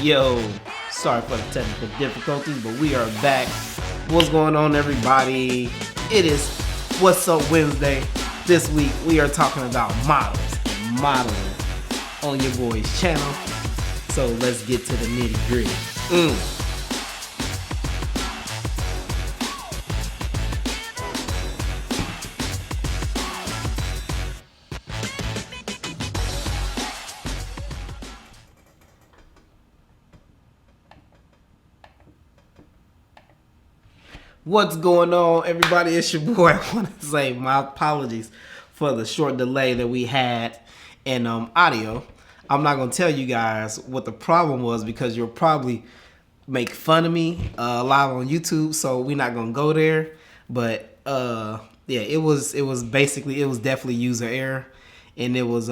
Yo, sorry for the technical difficulties, but we are back. What's going on, everybody? It is What's Up Wednesday. This week we are talking about models and modeling on your boy's channel. So let's get to the nitty gritty. What's going on, everybody? It's your boy. I want to say my apologies for the short delay that we had in audio. I'm not going to tell you guys what the problem was because you'll probably make fun of me live on YouTube, so we're not going to go there. But yeah, it was definitely user error, and it was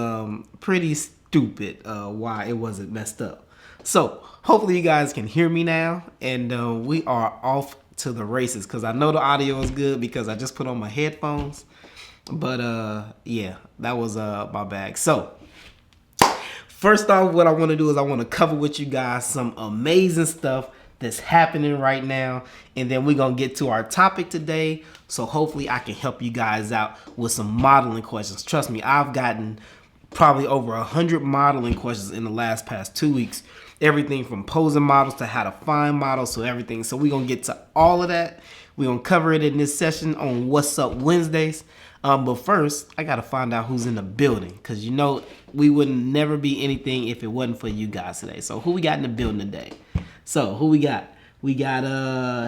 pretty stupid why it wasn't messed up. So hopefully you guys can hear me now, and we are off to the races because I know the audio is good because I just put on my headphones. But yeah, that was my bag. So first off, what I want to do is I want to cover with you guys some amazing stuff that's happening right now, and then we're gonna get to our topic today. So hopefully I can help you guys out with some modeling questions. Trust me, I've gotten probably over 100 modeling questions in the past 2 weeks. Everything from posing models to how to find models, so everything. So we're going to get to all of that. We're going to cover it in this session on What's Up Wednesdays. But first, I got to find out who's in the building, because you know we wouldn't never be anything if it wasn't for you guys today. So who we got in the building today? So who we got? We got,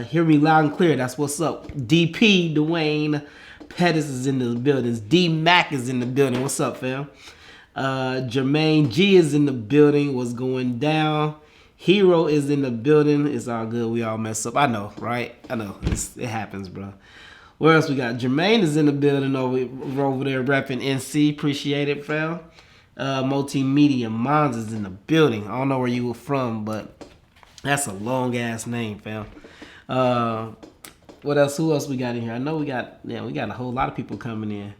hear me loud and clear. That's what's up. DP, Dwayne Pettis is in the building. D Mac is in the building. What's up, fam? Jermaine G is in the building. What's going down? Hero is in the building. It's all good. We all mess up. I know, right? I know. It happens, bro. Where else we got? Jermaine is in the building over there repping NC. Appreciate it, fam. Multimedia Mons is in the building. I don't know where you were from, but that's a long ass name, fam. What else? Who else we got in here? I know we got a whole lot of people coming in.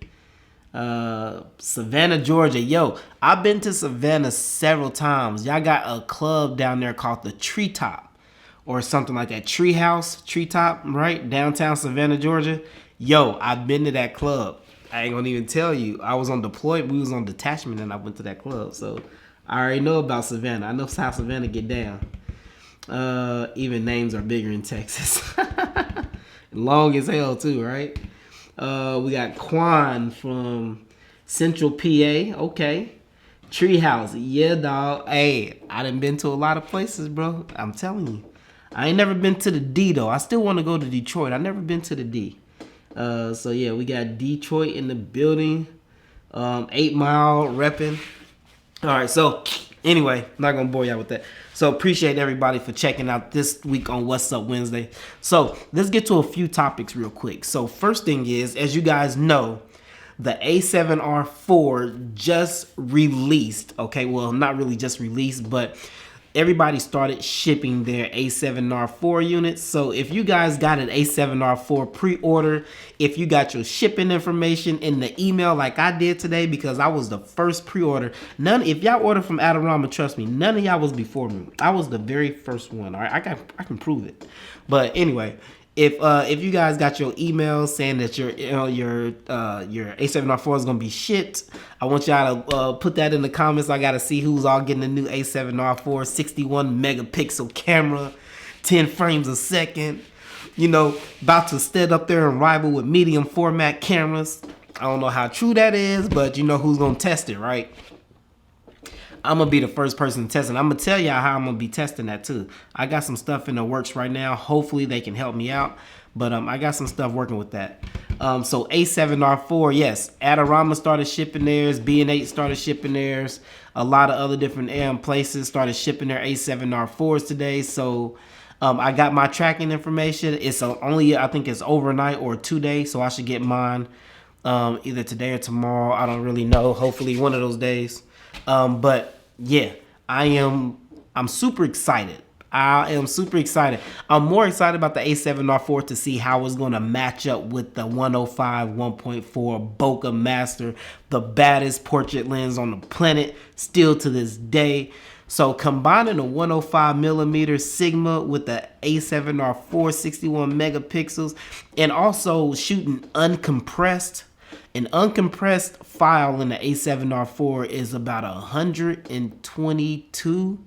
Savannah, Georgia. Yo, I've been to Savannah several times. Y'all got a club down there called the Treetop or something like that. Treetop, right? Downtown Savannah, Georgia. Yo, I've been to that club. I ain't gonna even tell you. I was on deployment. We was on detachment and I went to that club. So I already know about Savannah. I know how Savannah get down. Even names are bigger in Texas. Long as hell too, right? We got Quan from Central PA. Okay. Treehouse. Yeah, dog. Hey, I done been to a lot of places, bro. I'm telling you. I ain't never been to the D, though. I still want to go to Detroit. I never been to the D. So, yeah, we got Detroit in the building. 8 Mile repping. All right, so anyway, I'm not going to bore y'all with that. So appreciate everybody for checking out this week on What's Up Wednesday. So let's get to a few topics real quick. So first thing is, as you guys know, the A7R 4 just released. Okay, well, not really just released, but everybody started shipping their A7R 4 units. So if you guys got an A7R 4 pre-order, if you got your shipping information in the email like I did today, because I was the first pre-order. If y'all order from Adorama, trust me, none of y'all was before me. I was the very first one. All right, I can prove it. But anyway, if you guys got your email saying that your A7R 4 is gonna be shit, I want y'all to put that in the comments. I gotta see who's all getting the new A7R 4 61 megapixel camera, 10 frames a second. You know, about to stand up there and rival with medium format cameras. I don't know how true that is, but you know who's gonna test it, right? I'm gonna be the first person testing. I'm gonna tell y'all how I'm gonna be testing that too. I got some stuff in the works right now. Hopefully they can help me out, but I got some stuff working with that. So A7R 4, yes, Adorama started shipping theirs. B&H started shipping theirs. A lot of other different places started shipping their A7R 4s today. So I got my tracking information. It's only, I think it's overnight or 2 days, so I should get mine either today or tomorrow. I don't really know. Hopefully one of those days. But yeah, I'm super excited. I am super excited. I'm more excited about the A7R 4 to see how it's going to match up with the 105 1.4 Bokeh Master, the baddest portrait lens on the planet, still to this day. So combining a 105 millimeter Sigma with the A7R 61 megapixels, and also shooting uncompressed. An uncompressed file in the A7R4 is about 122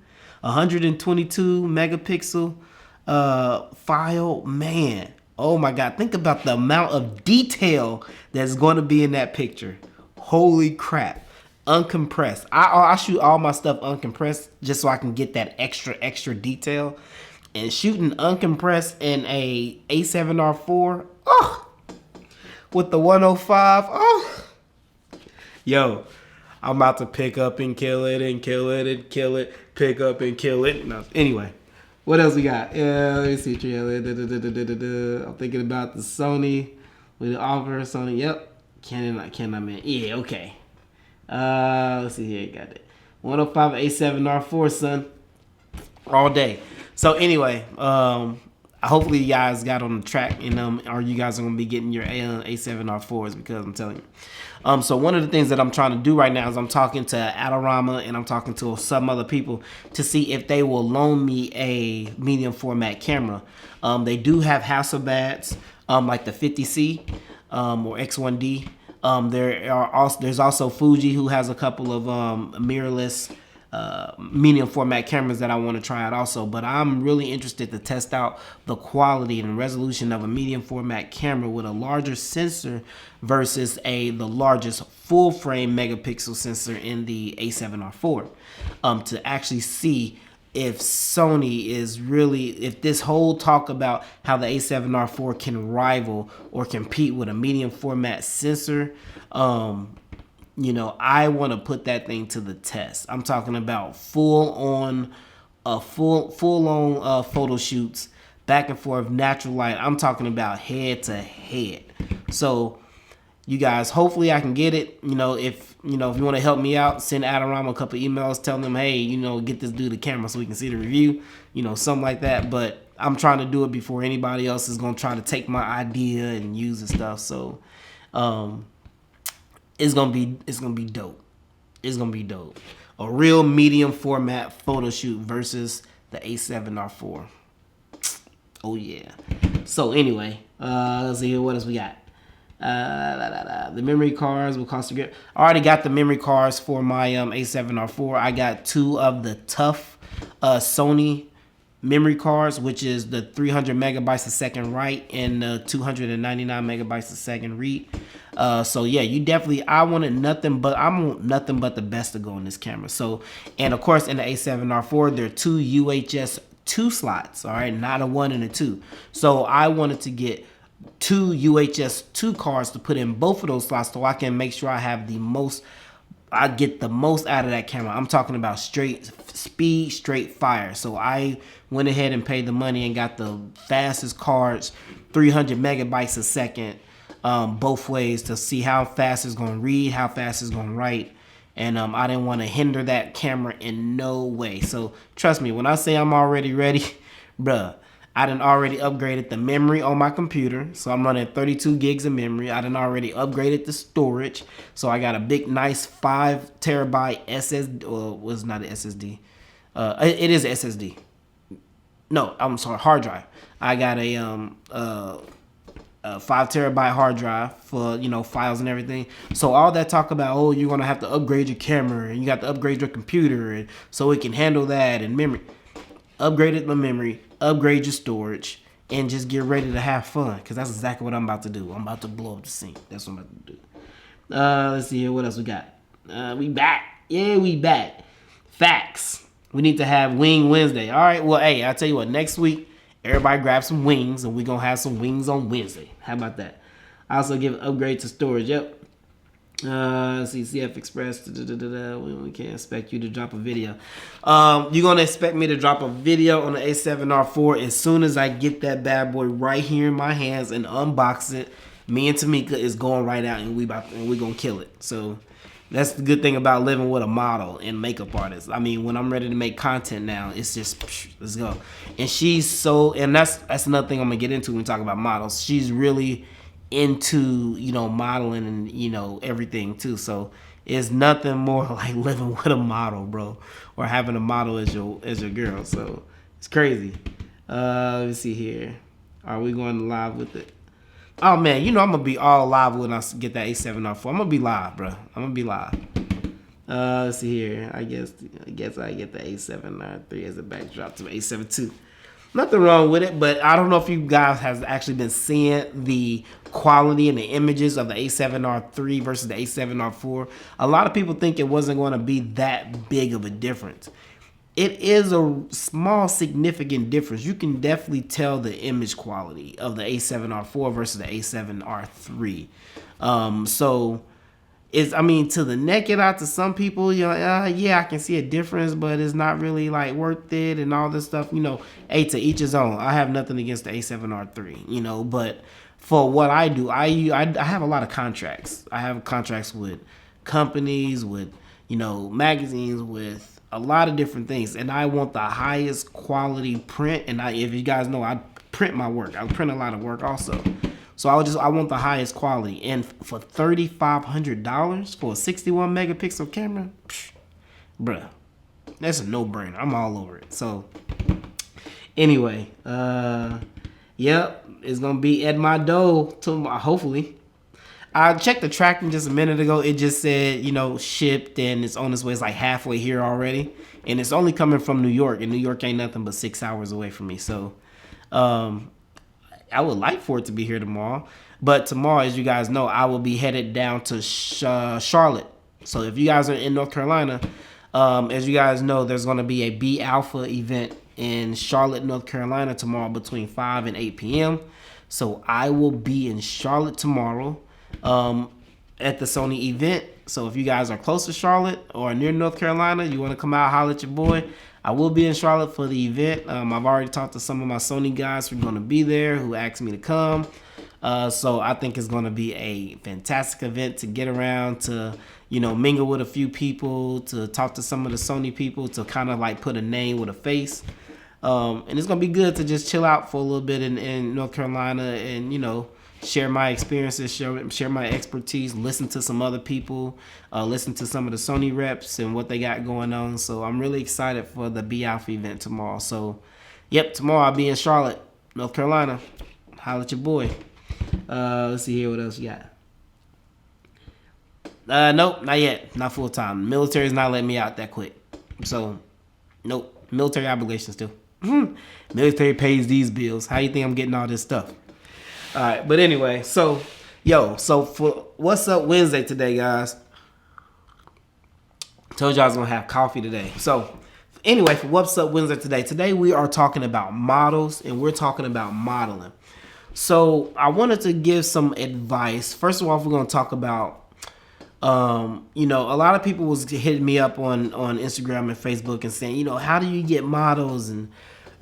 megapixel file. Man, oh my God, think about the amount of detail that's going to be in that picture. Holy crap. Uncompressed. I shoot all my stuff uncompressed just so I can get that extra detail. And shooting uncompressed in a A7R4, oh, with the 105, oh, yo, I'm about to pick up and kill it and kill it and kill it, pick up and kill it. No, anyway, what else we got? Let me see. I'm thinking about the Sony with the offer. Sony, yep. Canon, man. Yeah, okay. Let's see here. Got it. 105 A7R4, son. All day. So anyway, hopefully you guys got on the track, and or you guys are gonna be getting your A7R4s, because I'm telling you. So one of the things that I'm trying to do right now is I'm talking to Adorama and I'm talking to some other people to see if they will loan me a medium format camera. They do have Hasselblads, like the 50C or X1D. There's also Fuji, who has a couple of mirrorless medium format cameras that I want to try out also. But I'm really interested to test out the quality and resolution of a medium format camera with a larger sensor versus the largest full frame megapixel sensor in the A7R4, to actually see if Sony is really, if this whole talk about how the A7R4 can rival or compete with a medium format sensor, you know, I want to put that thing to the test. I'm talking about full on photo shoots, back and forth, natural light. I'm talking about head to head. So you guys, hopefully I can get it. If you want to help me out, send Adorama a couple emails telling them, hey, get this dude a camera so we can see the review, something like that. But I'm trying to do it before anybody else is gonna try to take my idea and use the stuff. So it's gonna be dope. It's gonna be dope. A real medium format photo shoot versus the A7R4. Oh yeah. So anyway, let's see here. What else we got? The memory cards will cost a grip. I already got the memory cards for my A7R4. I got two of the tough Sony memory cards, which is the 300 megabytes a second write and the 299 megabytes a second read. So yeah, I want nothing but the best to go in this camera. So, and of course in the A7R4 there are two UHS 2 slots, all right, not a 1 and a 2. So I wanted to get two UHS 2 cards to put in both of those slots so I can make sure I get the most out of that camera. I'm talking about straight speed, straight fire. So I went ahead and paid the money and got the fastest cards, 300 megabytes a second, both ways, to see how fast it's going to read, how fast it's going to write. And I didn't want to hinder that camera in no way. So trust me, when I say I'm already ready, bruh, I done already upgraded the memory on my computer. So I'm running 32 gigs of memory. I done already upgraded the storage. So I got a big, nice 5 terabyte SSD. Well, it was not an SSD. It is an SSD. No, I'm sorry, hard drive. I got a 5 terabyte hard drive for, files and everything. So all that talk about, oh, you're going to have to upgrade your camera and you got to upgrade your computer and so it can handle that and memory. Upgraded my memory, upgrade your storage, and just get ready to have fun, because that's exactly what I'm about to do. I'm about to blow up the scene. That's what I'm about to do. Let's see here. What else we got? We back. Yeah, we back. Facts. We need to have Wing Wednesday. All right. Well, hey, I'll tell you what. Next week, everybody grab some wings, and we're going to have some wings on Wednesday. How about that? I also give an upgrade to storage. Yep. Let's see, CF Express. We can't expect you to drop a video. You're going to expect me to drop a video on the A7R4 as soon as I get that bad boy right here in my hands and unbox it. Me and Tamika is going right out, and we're going to kill it. So that's the good thing about living with a model and makeup artist. I mean, when I'm ready to make content now, it's just, let's go. And and that's another thing I'm going to get into when we talk about models. She's really into, modeling and, everything too. So is nothing more like living with a model, bro, or having a model as your girl. So it's crazy. Let's see here. Are we going live with it? Oh man, you know I'm gonna be all live when I get that A7R4. I'm gonna be live, bro. I'm gonna be live. Let's see here. I guess I get the A7R3 as a backdrop to A7 II. Nothing wrong with it, but I don't know if you guys have actually been seeing the quality and the images of the A7R3 versus the A7R4. A lot of people think it wasn't going to be that big of a difference. It is a small, significant difference. You can definitely tell the image quality of the A7R4 versus the A7R3. So to the naked eye, to some people, yeah, I can see a difference, but it's not really like worth it and all this stuff. Hey, to each his own. I have nothing against the A7R3, but for what I do, I have a lot of contracts. I have contracts with companies, with, magazines, with a lot of different things, and I want the highest quality print. And if you guys know, I print my work. I print a lot of work also. So I want the highest quality, and for $3,500 for a 61 megapixel camera, bruh, that's a no-brainer. I'm all over it. So anyway, yep, it's gonna be at my door tomorrow, hopefully. I checked the tracking just a minute ago. It just said, shipped, and it's on its way. It's like halfway here already, and it's only coming from New York, and New York ain't nothing but 6 hours away from me. So, I would like for it to be here tomorrow. But tomorrow, as you guys know, I will be headed down to Charlotte. So if you guys are in North Carolina, as you guys know, there's going to be a B Alpha event in Charlotte, North Carolina tomorrow between 5 and 8 p.m. So I will be in Charlotte tomorrow at the Sony event. So if you guys are close to Charlotte or near North Carolina, you want to come out, holler at your boy. I will be in Charlotte for the event. I've already talked to some of my Sony guys who are going to be there, who asked me to come. So I think it's going to be a fantastic event to get around, to, mingle with a few people, to talk to some of the Sony people, to kind of like put a name with a face. And it's going to be good to just chill out for a little bit in North Carolina and, share my experiences, share my expertise, listen to some other people, listen to some of the Sony reps and what they got going on. So I'm really excited for the B Alpha event tomorrow. So, yep, tomorrow I'll be in Charlotte, North Carolina. Holla at your boy. Let's see here what else you got. Nope, not yet. Not full time. Military's not letting me out that quick. So, nope. Military obligations too. Military pays these bills. How you think I'm getting all this stuff? All right, but anyway, so for What's Up Wednesday today, guys. Told you I was going to have coffee today. So anyway, for What's Up Wednesday today we are talking about models, and we're talking about modeling. So I wanted to give some advice. First of all, we're going to talk about, a lot of people was hitting me up on Instagram and Facebook and saying, how do you get models? And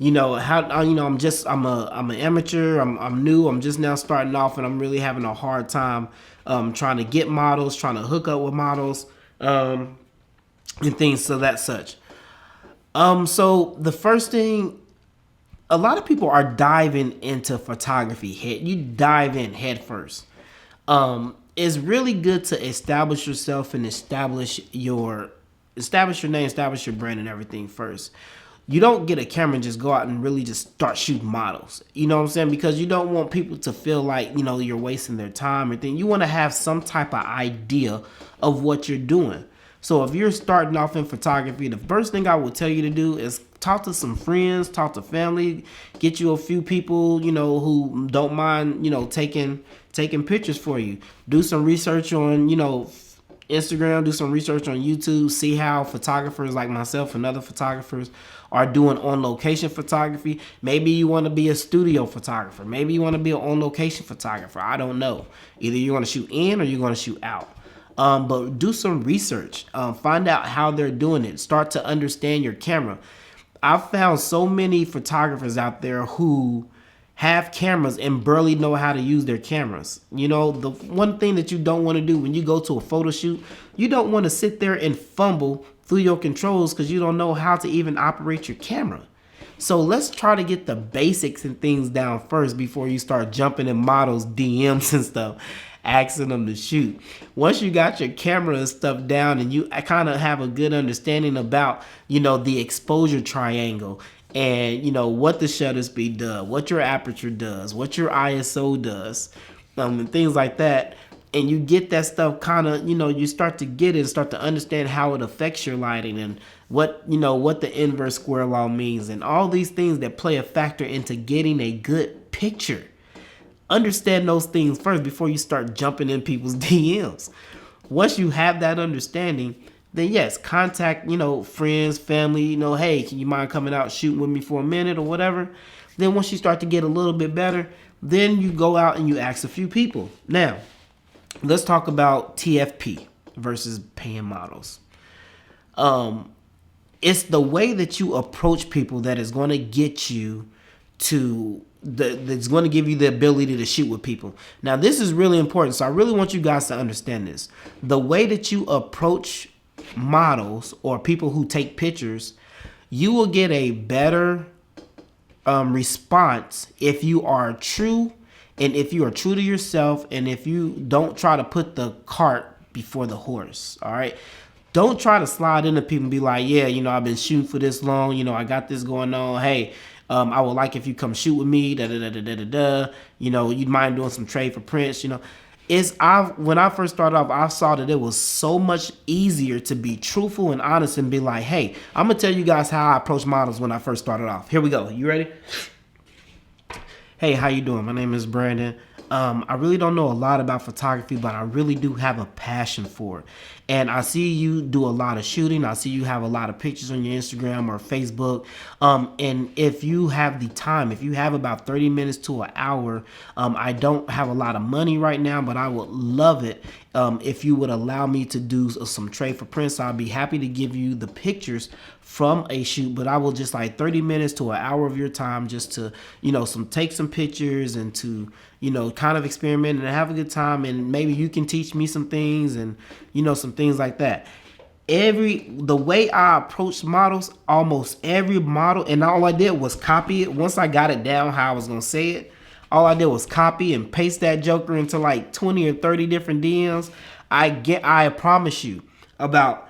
I'm an amateur. I'm new. I'm just now starting off, and I'm really having a hard time trying to get models, trying to hook up with models, and things so that such. So the first thing, a lot of people are diving into photography. You dive in head first. It's really good to establish yourself and establish your name, establish your brand and everything first. You don't get a camera and just go out and really just start shooting models. You know what I'm saying? Because you don't want people to feel like, you're wasting their time or thing. You want to have some type of idea of what you're doing. So if you're starting off in photography, the first thing I would tell you to do is talk to some friends, talk to family, get you a few people, who don't mind, taking pictures for you. Do some research on, Instagram, do some research on YouTube, see how photographers like myself and other photographers are doing on-location photography. Maybe you want to be a studio photographer. Maybe you want to be an on-location photographer. I don't know. Either you're going to shoot in or you're going to shoot out. But do some research. Find out how they're doing it. Start to understand your camera. I've found so many photographers out there who have cameras and barely know how to use their cameras. The one thing that you don't want to do when you go to a photo shoot, you don't want to sit there and fumble through your controls because you don't know how to even operate your camera. So let's try to get the basics and things down first before you start jumping in models' DMs and stuff, asking them to shoot. Once you got your camera and stuff down and you kind of have a good understanding about, the exposure triangle and, what the shutter speed does, what your aperture does, what your ISO does, and things like that. And you get that stuff kind of, you start to get it and start to understand how it affects your lighting and what the inverse square law means and all these things that play a factor into getting a good picture. Understand those things first before you start jumping in people's DMs. Once you have that understanding, then yes, contact, friends, family, hey, can you mind coming out shooting with me for a minute or whatever? Then once you start to get a little bit better, then you go out and you ask a few people. Now, let's talk about TFP versus paying models. It's the way that you approach people that is going to get you that's going to give you the ability to shoot with people. Now, this is really important, so I really want you guys to understand this. The way that you approach models or people who take pictures, you will get a better response if you are true, and if you are true to yourself, and if you don't try to put the cart before the horse. All right. Don't try to slide into people and be like, yeah, I've been shooting for this long. I got this going on. Hey, I would like if you come shoot with me. You'd mind doing some trade for prints. When I first started off, I saw that it was so much easier to be truthful and honest and be like, hey, I'm gonna tell you guys how I approach models when I first started off. Here we go. You ready? Hey, how you doing? My name is Brandon. I really don't know a lot about photography, but I really do have a passion for it. And I see you do a lot of shooting. I see you have a lot of pictures on your Instagram or Facebook. And if you have the time, if you have about 30 minutes to an hour, I don't have a lot of money right now, but I would love it if you would allow me to do some trade for prints. I'll be happy to give you the pictures from a shoot, but I will just like 30 minutes to an hour of your time just to, take some pictures and to, kind of experiment and have a good time. And maybe you can teach me some things and, some things like that. The way I approach models, almost every model, and all I did was copy it. Once I got it down how I was going to say it, all I did was copy and paste that joker into like 20 or 30 different DMs. I promise you, about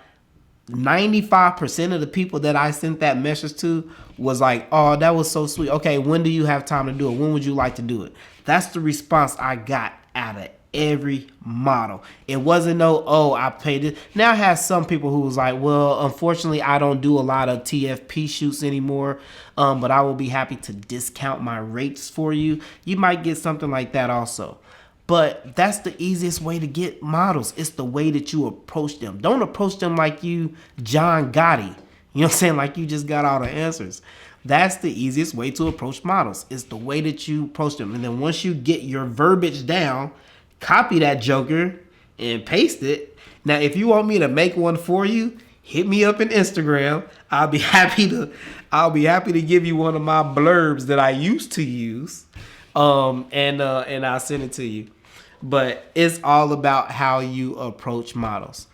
95% of the people that I sent that message to was like, oh, that was so sweet. Okay, when do you have time to do it? When would you like to do it? That's the response I got out of every model. It wasn't I paid it. Now I have some people who was like, well, unfortunately, I don't do a lot of TFP shoots anymore, but I will be happy to discount my rates for you. You might get something like that also. But that's the easiest way to get models. It's the way that you approach them. Don't approach them like you John Gotti. You know what I'm saying? Like you just got all the answers. That's the easiest way to approach models. It's the way that you approach them. And then once you get your verbiage down, copy that joker and paste it. Now, if you want me to make one for you, hit me up on Instagram. I'll be happy to give you one of my blurbs that I used to use. And I'll send it to you. But it's all about how you approach models.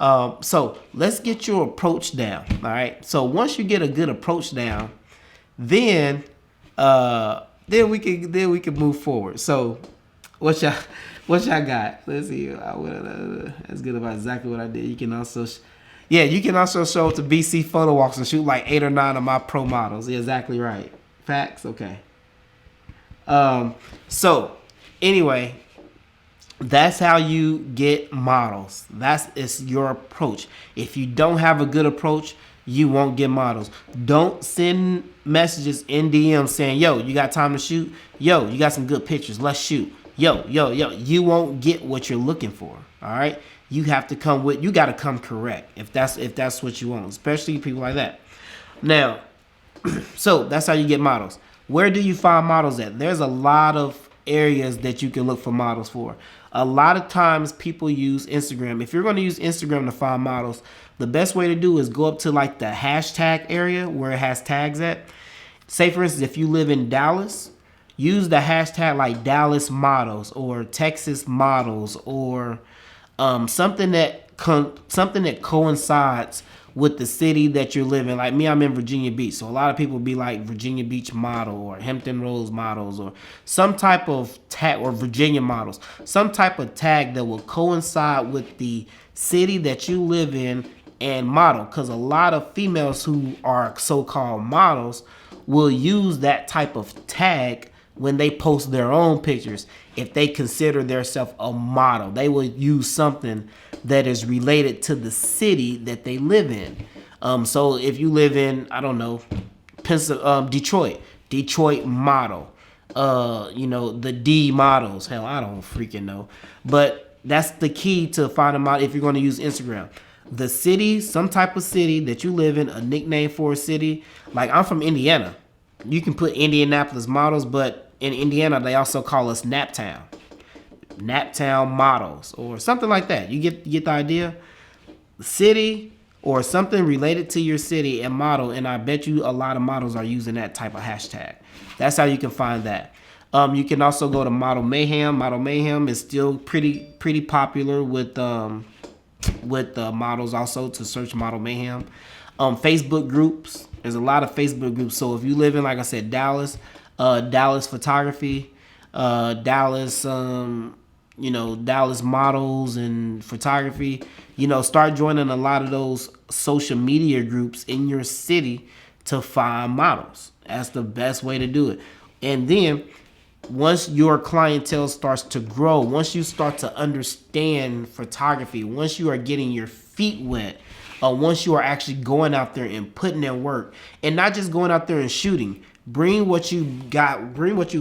So let's get your approach down. All right. So once you get a good approach down, then we can move forward. So what y'all got? Let's see. That's good about exactly what I did. You can also show up to BC photo walks and shoot like 8 or 9 of my pro models. Yeah, exactly right. Facts. Okay. So anyway, that's how you get models. It's your approach. If you don't have a good approach, you won't get models. Don't send messages in DM saying, yo, you got time to shoot? Yo, you got some good pictures. Let's shoot. Yo. You won't get what you're looking for. All right. You got to come correct if that's what you want, especially people like that. Now, so that's how you get models. Where do you find models at? There's a lot of areas that you can look for models for. A lot of times people use Instagram. If you're going to use Instagram to find models, the best way to do is go up to like the hashtag area where it has tags at. Say, for instance, if you live in Dallas, use the hashtag like Dallas models or Texas models or something that coincides with the city that you're living. Like me, I'm in Virginia Beach, so a lot of people be like Virginia Beach model or Hampton Roads models or some type of tag, or Virginia models, some type of tag that will coincide with the city that you live in and model. Because a lot of females who are so-called models will use that type of tag when they post their own pictures. If they consider themselves a model, they will use something that is related to the city that they live in. So if you live in, I don't know, Detroit model, the D models. Hell, I don't freaking know. But that's the key to finding out if you're going to use Instagram. The city, some type of city that you live in, a nickname for a city. Like I'm from Indiana. You can put Indianapolis models, but in Indiana, they also call us Naptown. Naptown models or something like that. You get the idea? City or something related to your city and model, and I bet you a lot of models are using that type of hashtag. That's how you can find that. You can also go to Model Mayhem. Model Mayhem is still pretty popular with models also, to search Model Mayhem. Facebook groups. There's a lot of Facebook groups. So if you live in, like I said, Dallas photography, Dallas models and photography, start joining a lot of those social media groups in your city to find models. That's the best way to do it. And then once your clientele starts to grow, once you start to understand photography, once you are getting your feet wet, once you are actually going out there and putting in work, and not just going out there and shooting, bring what you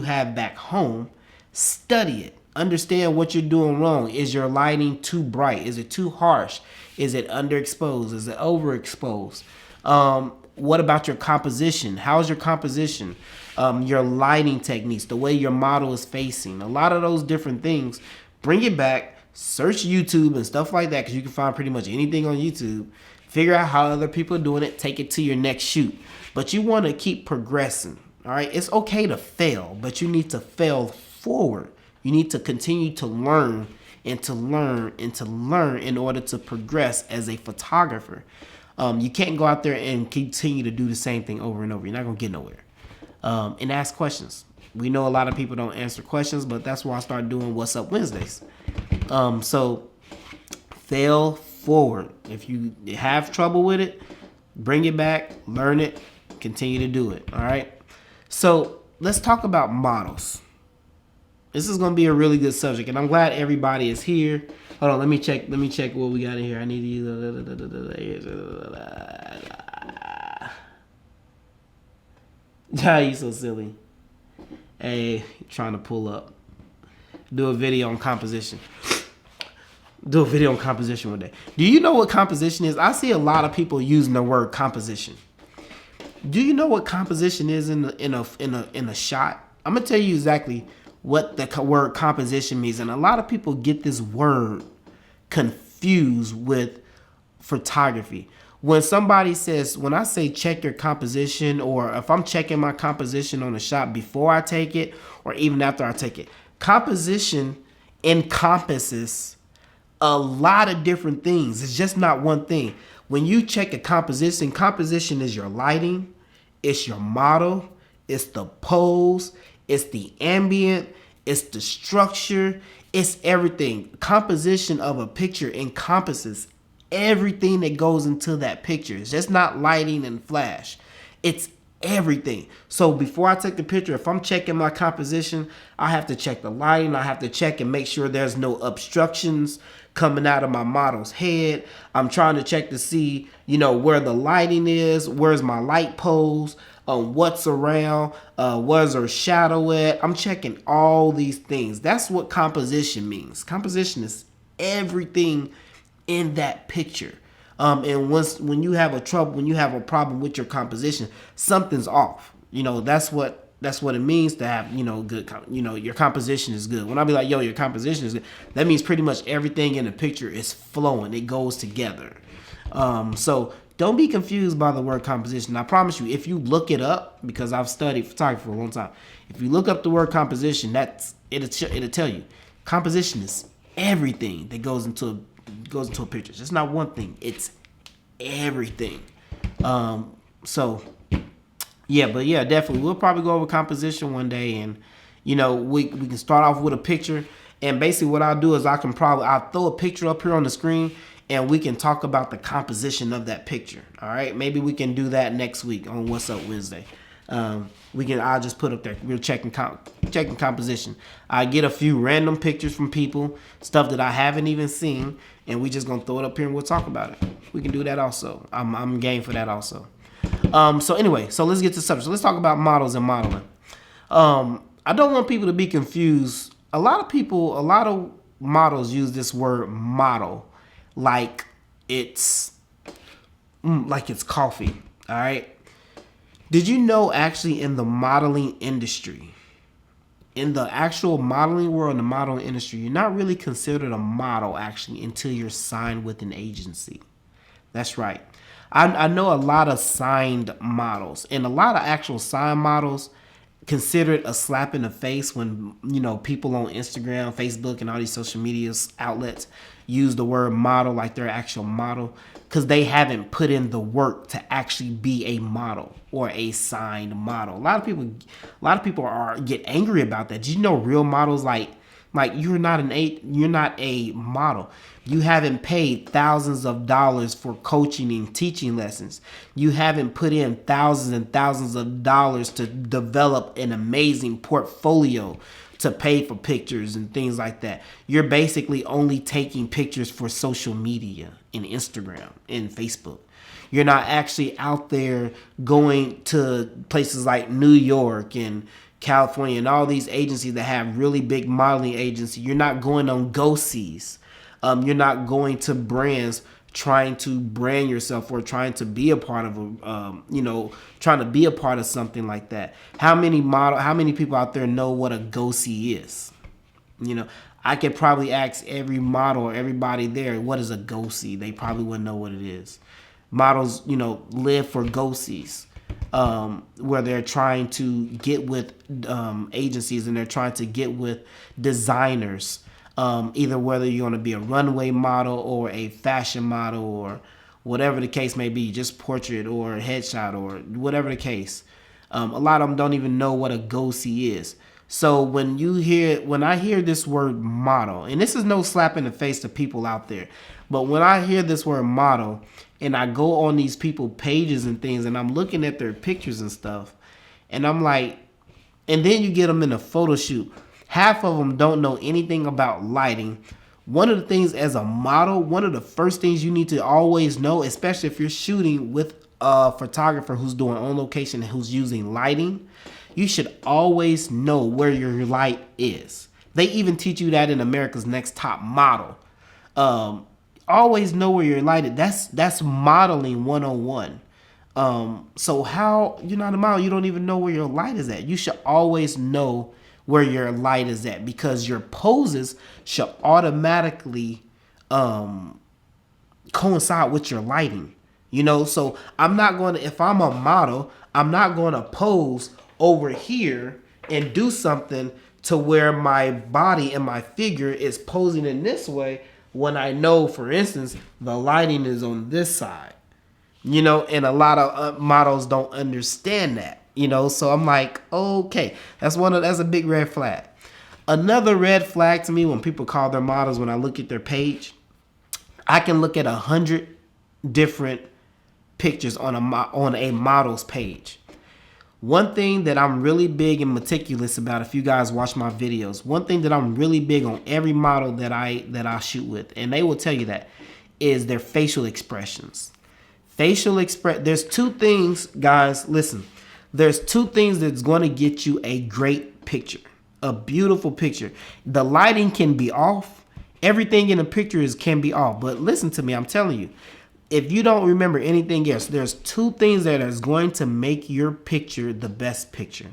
have back home, study it, understand what you're doing wrong. Is your lighting too bright? Is it too harsh? Is it underexposed? Is it overexposed? What about your composition? How's your composition? Your lighting techniques, the way your model is facing, a lot of those different things. Bring it back, search YouTube and stuff like that, because you can find pretty much anything on YouTube. Figure out how other people are doing it, take it to your next shoot. But you want to keep progressing, all right? It's okay to fail, but you need to fail forward. You need to continue to learn and to learn and to learn in order to progress as a photographer. You can't go out there and continue to do the same thing over and over. You're not going to get nowhere. And ask questions. We know a lot of people don't answer questions, but that's why I started doing What's Up Wednesdays. So fail forward. If you have trouble with it, bring it back, learn it, continue to do it. All right. So let's talk about models. This is going to be a really good subject, and I'm glad everybody is here. Hold on, let me check what we got in here. I need to. You so silly. Hey, trying to pull up. Do a video on composition. One day. Do you know what composition is? I see a lot of people using the word composition. Do you know what composition is in a shot? I'm gonna tell you exactly what the word composition means, and a lot of people get this word confused with photography. When I say check your composition, or if I'm checking my composition on a shot before I take it or even after I take it, composition encompasses a lot of different things. It's just not one thing. When you check a composition is your lighting, it's your model, it's the pose, it's the ambient, it's the structure, it's everything. Composition of a picture encompasses everything that goes into that picture. It's just not lighting and flash. It's everything. So before I take the picture, if I'm checking my composition, I have to check the lighting. I have to check and make sure there's no obstructions coming out of my model's head. I'm trying to check to see, where the lighting is, where's my light pose, what's around, where's her shadow at. I'm checking all these things. That's what composition means. Composition is everything in that picture. And when you have a problem with your composition, something's off. That's what it means to have, good, your composition is good. When I be like, yo, your composition is good, that means pretty much everything in the picture is flowing. It goes together. So don't be confused by the word composition. I promise you, if you look it up, because I've studied photography for a long time, if you look up the word composition, it'll tell you. Composition is everything that goes into a picture. It's not one thing. It's everything. So yeah, but yeah, definitely. We'll probably go over composition one day, and we can start off with a picture. And basically what I'll do is I'll throw a picture up here on the screen, and we can talk about the composition of that picture. All right, maybe we can do that next week on What's Up Wednesday. I'll just put up there. We're checking composition. I get a few random pictures from people, stuff that I haven't even seen, and we just gonna throw it up here and we'll talk about it. We can do that also. I'm game for that also. So anyway, so let's get to the subject. So let's talk about models and modeling. I don't want people to be confused. A lot of models use this word model like it's coffee. All right. Did you know actually in the modeling industry, in the actual modeling world, in the modeling industry, you're not really considered a model actually until you're signed with an agency. That's right. I know a lot of signed models, and a lot of actual signed models consider it a slap in the face when people on Instagram, Facebook, and all these social media outlets use the word model like they're an actual model, because they haven't put in the work to actually be a model or a signed model. A lot of people get angry about that. Did you know real models like you're not a model. You haven't paid thousands of dollars for coaching and teaching lessons. You haven't put in thousands and thousands of dollars to develop an amazing portfolio to pay for pictures and things like that. You're basically only taking pictures for social media and Instagram and Facebook. You're not actually out there going to places like New York and California and all these agencies that have really big modeling agencies. You're not going on go-sees. You're not going to brands trying to brand yourself or trying to be a part of trying to be a part of something like that. How many people out there know what a go-see is? I could probably ask every model or everybody there, what is a go-see? They probably wouldn't know what it is. Models, live for go-sees. Where they're trying to get with agencies and they're trying to get with designers, either whether you're going to be a runway model or a fashion model or whatever the case may be, just portrait or headshot or whatever the case. A lot of them don't even know what a go-see is. So when I hear this word model, and this is no slap in the face to people out there, but when I hear this word model and I go on these people pages and things and I'm looking at their pictures and stuff, and I'm like, and then you get them in a photo shoot. Half of them don't know anything about lighting. One of the things as a model, one of the first things you need to always know, especially if you're shooting with a photographer who's doing on location and who's using lighting, you should always know where your light is. They even teach you that in America's Next Top Model. Always know where your light is. That's modeling 101. So how you're not a model, you don't even know where your light is at. You should always know where your light is at, because your poses should automatically coincide with your lighting. So if I'm a model, I'm not going to pose over here and do something to where my body and my figure is posing in this way when I know, for instance, the lighting is on this side. And a lot of models don't understand that. So I'm like, okay, that's a big red flag. Another red flag to me when people call their models, when I look at their page, I can look at 100 different pictures on a model's page. One thing that I'm really big and meticulous about, if you guys watch my videos, one thing that I'm really big on every model that I shoot with, and they will tell you that, is their facial expressions. There's two things, guys, listen. There's two things that's going to get you a great picture, a beautiful picture. The lighting can be off. Everything in the picture can be off. But listen to me, I'm telling you, if you don't remember anything else, there's two things that is going to make your picture the best picture.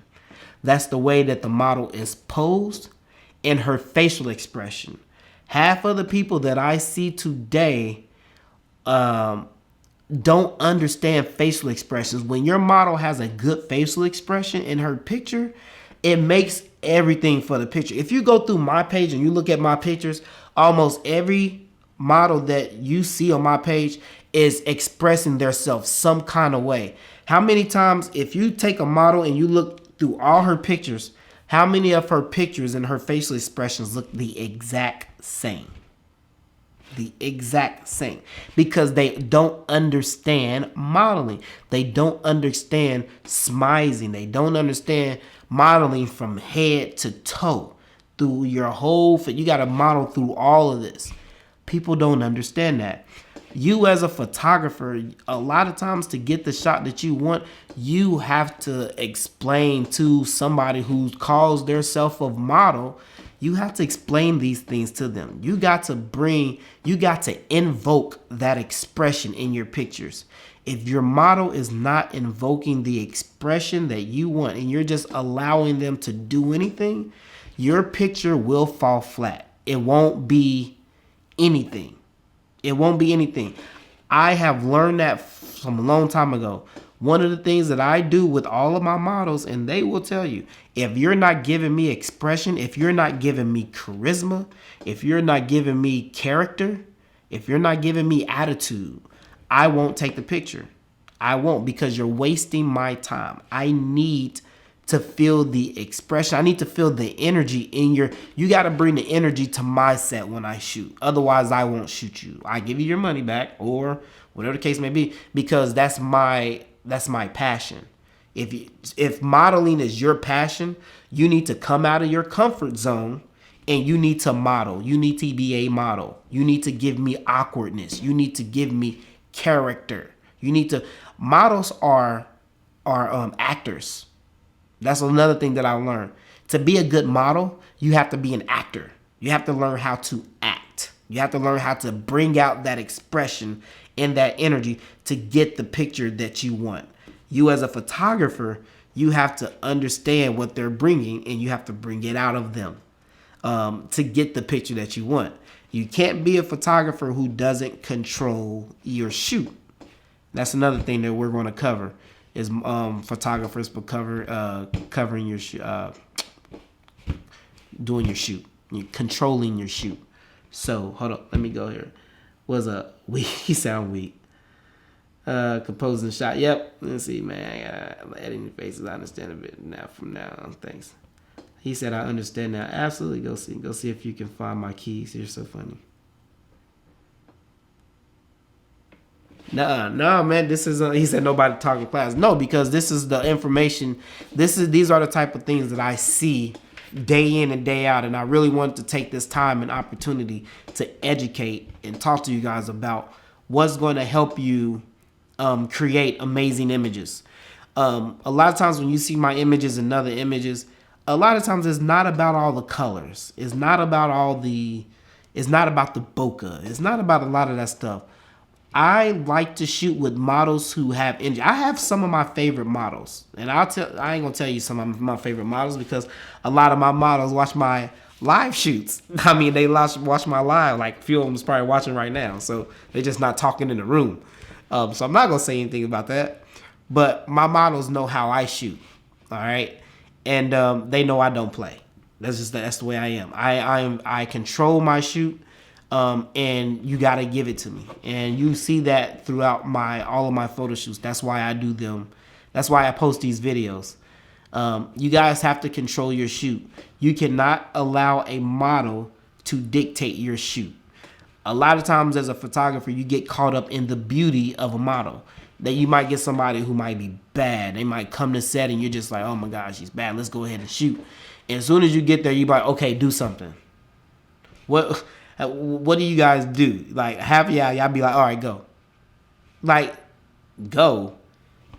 That's the way that the model is posed and her facial expression. Half of the people that I see today don't understand facial expressions. When your model has a good facial expression in her picture, it makes everything for the picture. If you go through my page and you look at my pictures, almost every model that you see on my page, is expressing themselves some kind of way. How many times, if you take a model and you look through all her pictures, how many of her pictures and her facial expressions look the exact same? The exact same. Because they don't understand modeling. They don't understand smizing. They don't understand modeling from head to toe. Through your whole, you got to model through all of this. People don't understand that. You as a photographer, a lot of times to get the shot that you want, you have to explain to somebody who calls theirself a model, you have to explain these things to them. You got to invoke that expression in your pictures. If your model is not invoking the expression that you want and you're just allowing them to do anything, your picture will fall flat. It won't be anything. It won't be anything. I have learned that from a long time ago. One of the things that I do with all of my models, and they will tell you, if you're not giving me expression, if you're not giving me charisma, if you're not giving me character, if you're not giving me attitude, I won't take the picture. I won't, because you're wasting my time. I need to feel the expression. I need to feel the energy in you got to bring the energy to my set when I shoot. Otherwise, I won't shoot you. I give you your money back or whatever the case may be, because that's my passion. If modeling is your passion, you need to come out of your comfort zone and you need to model. You need to be a model. You need to give me awkwardness. You need to give me character. Models are actors. That's another thing that I learned. To be a good model, you have to be an actor. You have to learn how to act. You have to learn how to bring out that expression and that energy to get the picture that you want. You as a photographer, you have to understand what they're bringing and you have to bring it out of them to get the picture that you want. You can't be a photographer who doesn't control your shoot. That's another thing that we're going to cover. Is photographers covering your doing your shoot, you're controlling your shoot. So hold up, let me go here. He sound weak. Composing the shot. Yep. Let's see, man. I'm editing your faces. I understand a bit now. From now on, thanks. He said, "I understand now." Absolutely. Go see if you can find my keys. You're so funny. No, man. This is he said nobody talking class. No, because this is the information. These are the type of things that I see day in and day out, and I really wanted to take this time and opportunity to educate and talk to you guys about what's going to help you create amazing images. A lot of times when you see my images and other images, a lot of times it's not about all the colors. It's not about the bokeh. It's not about a lot of that stuff. I like to shoot with models who have energy. I have some of my favorite models, and I ain't gonna tell you some of my favorite models because a lot of my models watch my live shoots. I mean, they watch my live. Like, a few of them is probably watching right now, so they're just not talking in the room. So I'm not gonna say anything about that. But my models know how I shoot, all right, and they know I don't play. That's the way I am. I control my shoot. And you got to give it to me. And you see that throughout all of my photo shoots. That's why I do them. That's why I post these videos. You guys have to control your shoot. You cannot allow a model to dictate your shoot. A lot of times as a photographer, you get caught up in the beauty of a model. That you might get somebody who might be bad. They might come to set and you're just like, oh my gosh, she's bad. Let's go ahead and shoot. And as soon as you get there, you're like, okay, do something. What do you guys do? Like, half of y'all be like, all right, go. Like, go.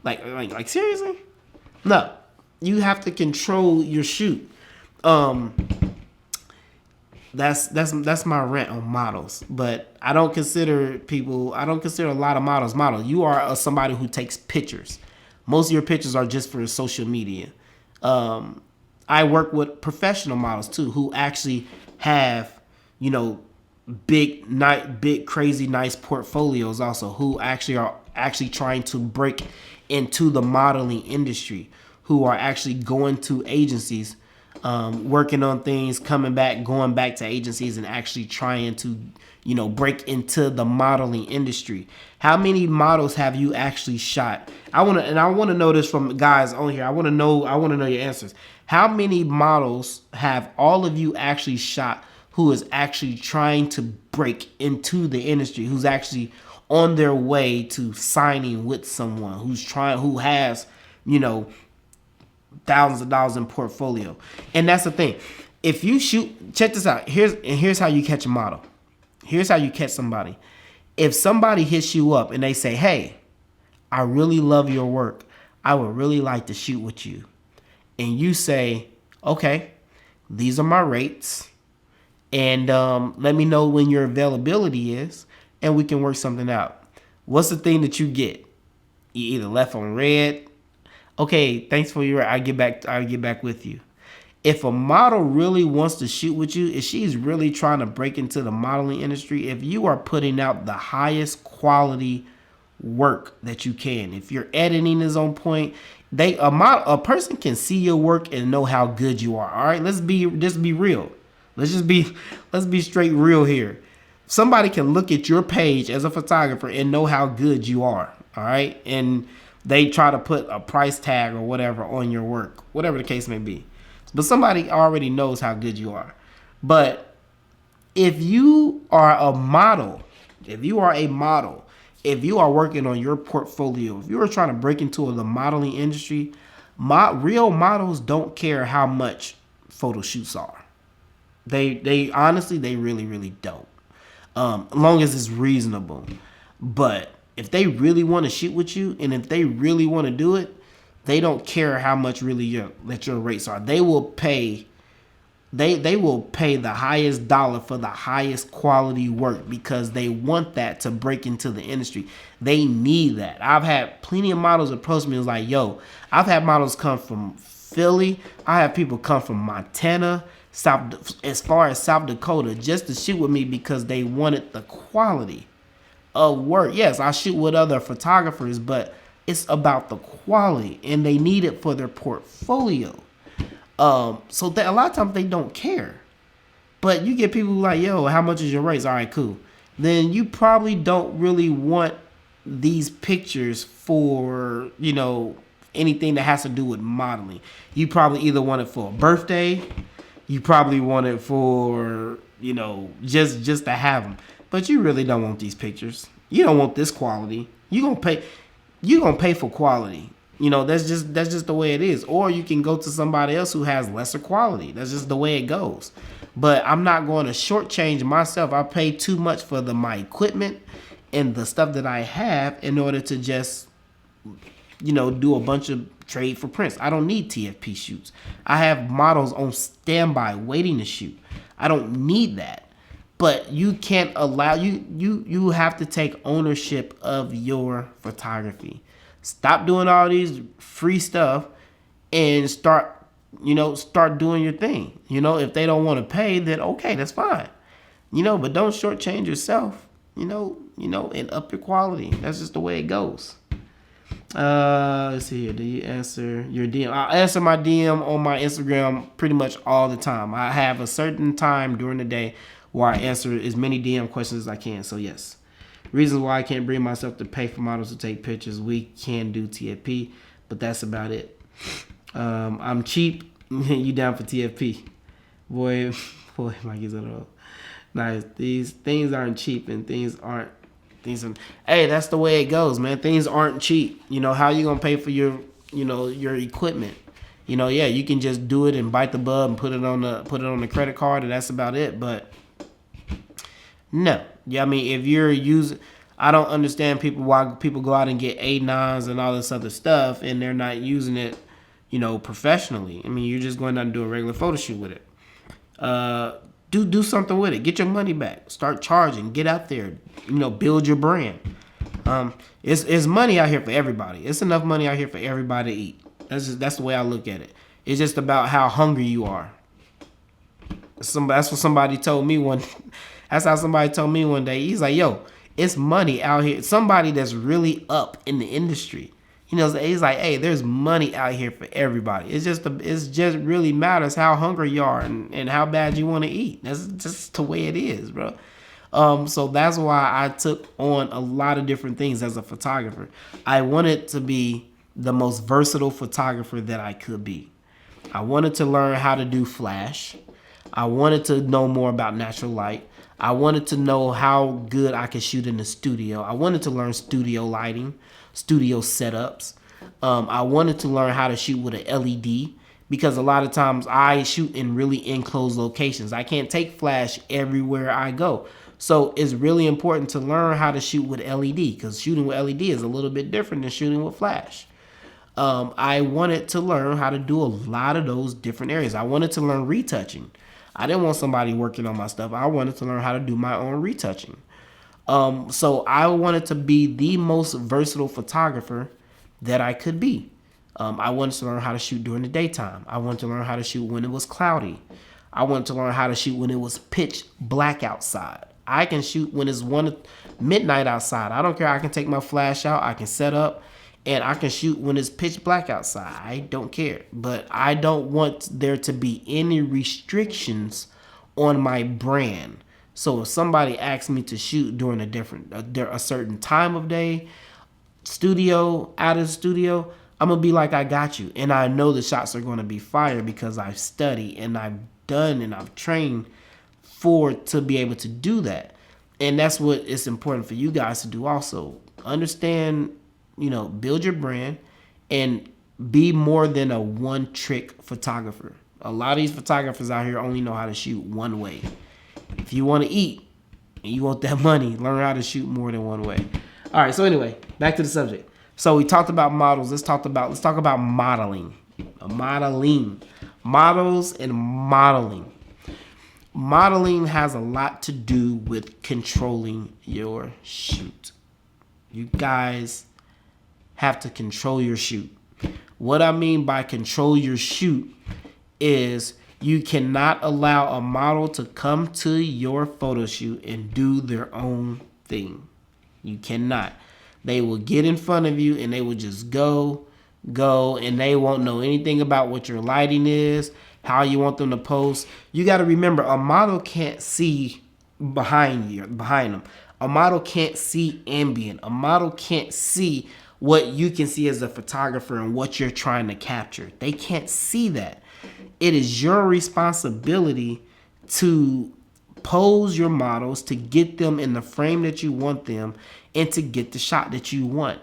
Like seriously? No. You have to control your shoot. That's my rant on models. But I don't consider a lot of models model. You are somebody who takes pictures. Most of your pictures are just for social media. I work with professional models too, who actually have, big, crazy, nice portfolios also, who are trying to break into the modeling industry, who are actually going to agencies working on things, coming back, going back to agencies and actually trying to, break into the modeling industry. How many models have you actually shot? I want to know this from guys on here. I want to know your answers. How many models have all of you actually shot who is actually trying to break into the industry, who's actually on their way to signing with someone, who has, thousands of dollars in portfolio? And that's the thing. If you shoot, check this out. Here's how you catch a model. Here's how you catch somebody. If somebody hits you up and they say, "Hey, I really love your work. I would really like to shoot with you." And you say, "Okay, these are my rates. And let me know when your availability is, and we can work something out." What's the thing that you get? You either left on red. "Okay, thanks for your. I'll get back with you." If a model really wants to shoot with you, if she's really trying to break into the modeling industry, if you are putting out the highest quality work that you can, if your editing is on point, a person can see your work and know how good you are. All right, let's be real. Let's be straight real here. Somebody can look at your page as a photographer and know how good you are. All right, and they try to put a price tag or whatever on your work, whatever the case may be. But somebody already knows how good you are. But if you are a model, if you are working on your portfolio, if you are trying to break into the modeling industry, real models don't care how much photo shoots are. They honestly, they really, really don't. As long as it's reasonable. But if they really want to shoot with you, and if they really want to do it, they don't care how much really your rates are. They will pay. They will pay the highest dollar for the highest quality work because they want that to break into the industry. They need that. I've had plenty of models approach me and was like, "Yo," I've had models come from Philly. I have people come from Montana, as far as South Dakota, just to shoot with me because they wanted the quality of work. Yes, I shoot with other photographers, but it's about the quality, and they need it for their portfolio. So that a lot of times they don't care. But you get people like, "Yo, how much is your rates?" "All right, cool." Then you probably don't really want these pictures for, anything that has to do with modeling. You probably either want it for a birthday, you probably want it for, just to have them. But you really don't want these pictures. You don't want this quality. You're gonna pay for quality. That's just the way it is. Or you can go to somebody else who has lesser quality. That's just the way it goes. But I'm not going to shortchange myself. I pay too much for my equipment and the stuff that I have in order to just, do a bunch of trade for prints. I don't need TFP shoots. I have models on standby waiting to shoot. I don't need that. But you can't allow you have to take ownership of your photography. Stop doing all these free stuff and start doing your thing. If they don't want to pay, then okay, that's fine. But don't shortchange yourself, and up your quality. That's just the way it goes. Let's see here. Do you answer your DM? I answer my DM on my Instagram pretty much all the time. I have a certain time during the day where I answer as many DM questions as I can. So yes. Reasons why I can't bring myself to pay for models to take pictures. We can do TFP, but that's about it. I'm cheap. You down for TFP? Boy, Mike is on the road. Nice. These things aren't cheap, and hey, that's the way it goes, man. Things aren't cheap. How you gonna pay for your equipment? Yeah, you can just do it and bite the bug and put it on the credit card, and that's about it. But no. Yeah, I mean, if you're using, I don't understand why people go out and get A9s and all this other stuff and they're not using it, professionally. I mean, you're just going out and do a regular photo shoot with it. Do something with it. Get your money back. Start charging. Get out there. Build your brand. It's money out here for everybody. It's enough money out here for everybody to eat. That's the way I look at it. It's just about how hungry you are. That's what somebody told me one. That's how somebody told me one day. He's like, "Yo, it's money out here." Somebody that's really up in the industry. He's like, hey, there's money out here for everybody. It's just really matters how hungry you are and how bad you want to eat. That's just the way it is, bro. So that's why I took on a lot of different things as a photographer. I wanted to be the most versatile photographer that I could be. I wanted to learn how to do flash. I wanted to know more about natural light. I wanted to know how good I could shoot in the studio. I wanted to learn studio lighting, studio setups. I wanted to learn how to shoot with an LED because a lot of times I shoot in really enclosed locations. I can't take flash everywhere I go. So it's really important to learn how to shoot with LED because shooting with LED is a little bit different than shooting with flash. I wanted to learn how to do a lot of those different areas. I wanted to learn retouching. I didn't want somebody working on my stuff. I wanted to learn how to do my own retouching. So I wanted to be the most versatile photographer that I could be. I wanted to learn how to shoot during the daytime. I wanted to learn how to shoot when it was cloudy. I wanted to learn how to shoot when it was pitch black outside. I can shoot when it's midnight outside. I don't care. I can take my flash out. I can set up. And I can shoot when it's pitch black outside. I don't care. But I don't want there to be any restrictions on my brand. So if somebody asks me to shoot during a certain time of day, out of the studio, I'm going to be like, I got you. And I know the shots are going to be fire because I've studied and I've done and I've trained to be able to do that. And that's what it's important for you guys to do also. Understand, build your brand and be more than a one-trick photographer. A lot of these photographers out here only know how to shoot one way. If you want to eat and you want that money, learn how to shoot more than one way. All right, so anyway, back to the subject. So we talked about models. Let's talk about modeling. Models and modeling. Modeling has a lot to do with controlling your shoot. You guys have to control your shoot. What I mean by control your shoot is you cannot allow a model to come to your photo shoot and do their own thing. You cannot. They will get in front of you and they will just go, and they won't know anything about what your lighting is, how you want them to pose. You got to remember, a model can't see behind them. A model can't see ambient. A model can't see what you can see as a photographer and what you're trying to capture. They can't see that. It is your responsibility to pose your models, to get them in the frame that you want them, and to get the shot that you want.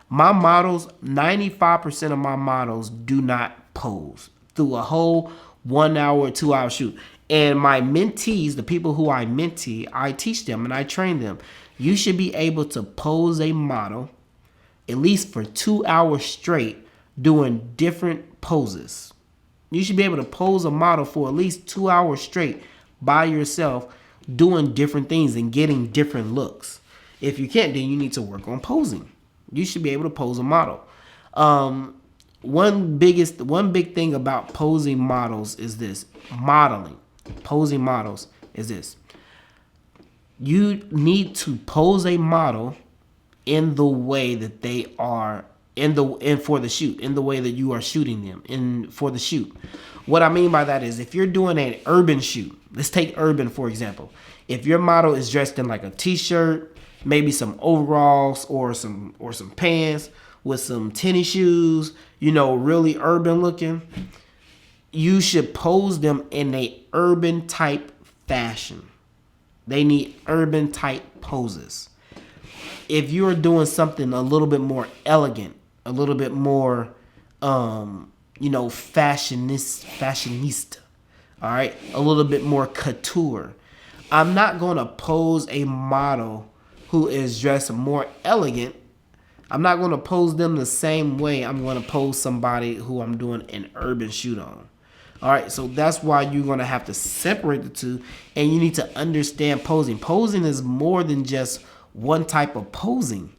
My models, 95% of my models do not pose through a whole 1 hour or 2 hour shoot. And my mentees, the people who I mentee, I teach them and I train them. You should be able to pose a model at least for 2 hours straight doing different poses. You should be able to pose a model for at least 2 hours straight by yourself doing different things and getting different looks. If you can't, then you need to work on posing. You should be able to pose a model. One big thing about posing models is this. Posing models is this. You need to pose a model in the way that they are for the shoot, in the way that you are shooting them for the shoot. What I mean by that is if you're doing an urban shoot, let's take urban for example. If your model is dressed in like a t-shirt, maybe some overalls or some pants with some tennis shoes, really urban looking, you should pose them in a urban type fashion. They need urban type poses. If you're doing something a little bit more elegant, a little bit more, fashionista, all right, a little bit more couture, I'm not going to pose a model who is dressed more elegant. I'm not going to pose them the same way I'm going to pose somebody who I'm doing an urban shoot on. All right, so that's why you're going to have to separate the two, and you need to understand posing. Posing is more than just one type of posing.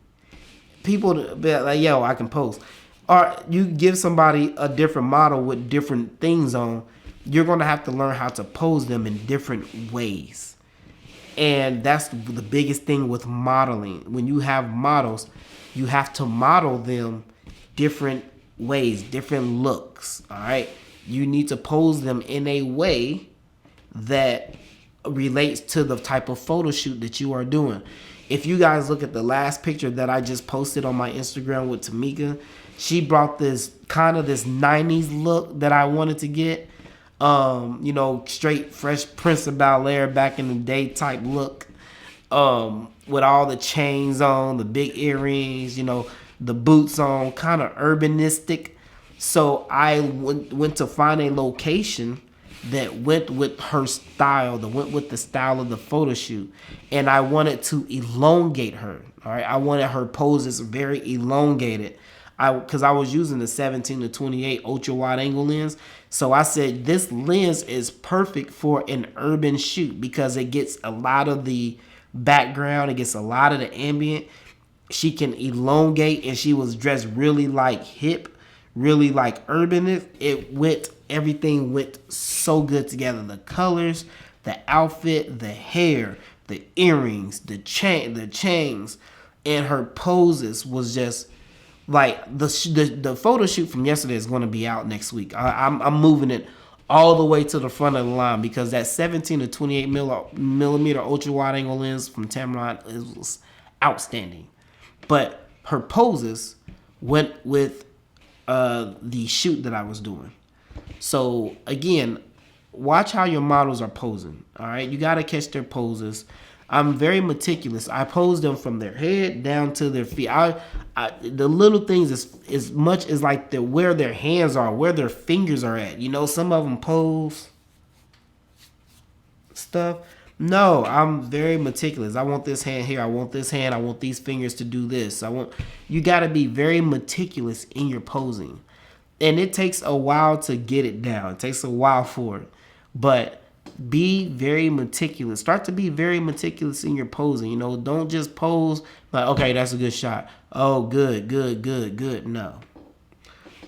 People be like, yo, I can pose. Or you give somebody a different model with different things on, you're going to have to learn how to pose them in different ways. And that's the biggest thing with modeling. When you have models, you have to model them different ways, different looks. All right, you need to pose them in a way that relates to the type of photo shoot that you are doing. If you guys look at the last picture that I just posted on my Instagram with Tamika, she brought this kind of this 90s look that I wanted to get. You know, straight Fresh Prince of Bel-Air back in the day type look. With all the chains on, the big earrings, you know, the boots on, kind of urbanistic. So I went to find a location that went with her style, that went with the style of the photo shoot. And I wanted to elongate her. All right. I wanted her poses very elongated. Because I was using the 17 to 28 ultra wide angle lens. So I said, this lens is perfect for an urban shoot because it gets a lot of the background. It gets a lot of the ambient. She can elongate, and she was dressed really like hip, really like urban. Everything went so good together. The colors, the outfit, the hair, the earrings, the chains, and her poses was just like the photo shoot from yesterday is going to be out next week. I'm moving it all the way to the front of the line because that 17 to 28 millimeter ultra wide angle lens from Tamron was outstanding. But her poses went with the shoot that I was doing. So again, watch how your models are posing. All right, you got to catch their poses. I'm very meticulous. I pose them from their head down to their feet. The little things as much as like where their hands are, where their fingers are at. You know, some of them pose stuff. No, I'm very meticulous. I want this hand here. I want this hand. I want these fingers to do this. You got to be very meticulous in your posing. And it takes a while to get it down. It takes a while for it. But be very meticulous. Start to be very meticulous in your posing. You know, don't just pose like, okay, that's a good shot. Oh, good, good, good, good. No.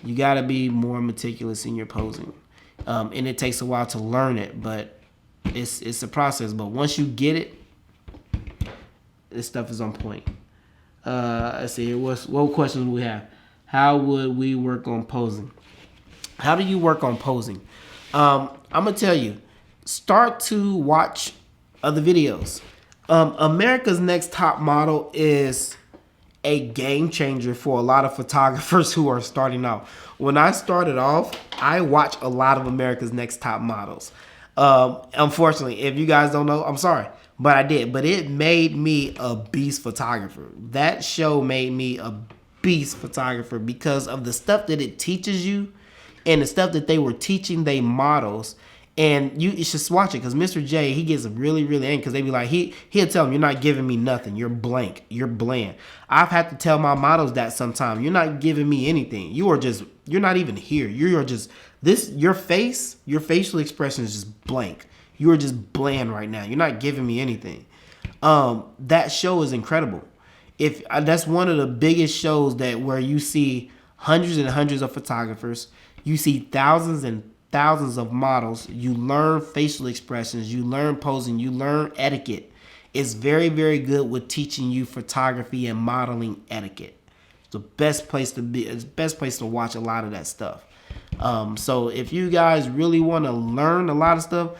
You got to be more meticulous in your posing. And it takes a while to learn it, but it's a process. But once you get it, this stuff is on point. Let's see. What questions do we have? How would we work on posing? How do you work on posing? I'm going to tell you. Start to watch other videos. America's Next Top Model is a game changer for a lot of photographers who are starting out. When I started off, I watched a lot of America's Next Top Models. Unfortunately, if you guys don't know, I'm sorry, but I did. But it made me a beast photographer. That show made me a beast photographer because of the stuff that it teaches you and the stuff that they were teaching they models. And you should watch it because Mr. J, he gets really, really angry because they be like, he'll tell them, you're not giving me nothing. You're blank. You're bland. I've had to tell my models that sometimes. You're not giving me anything. You're not even here. You're just, your facial expression is just blank. You are just bland right now. You're not giving me anything. That show is incredible. That's one of the biggest shows where you see hundreds and hundreds of photographers. You see thousands and thousands of models. You learn facial expressions. You learn posing. You learn etiquette. It's very, very good with teaching you photography and modeling etiquette. It's the best place to be. It's the best place to watch a lot of that stuff. So if you guys really want to learn a lot of stuff,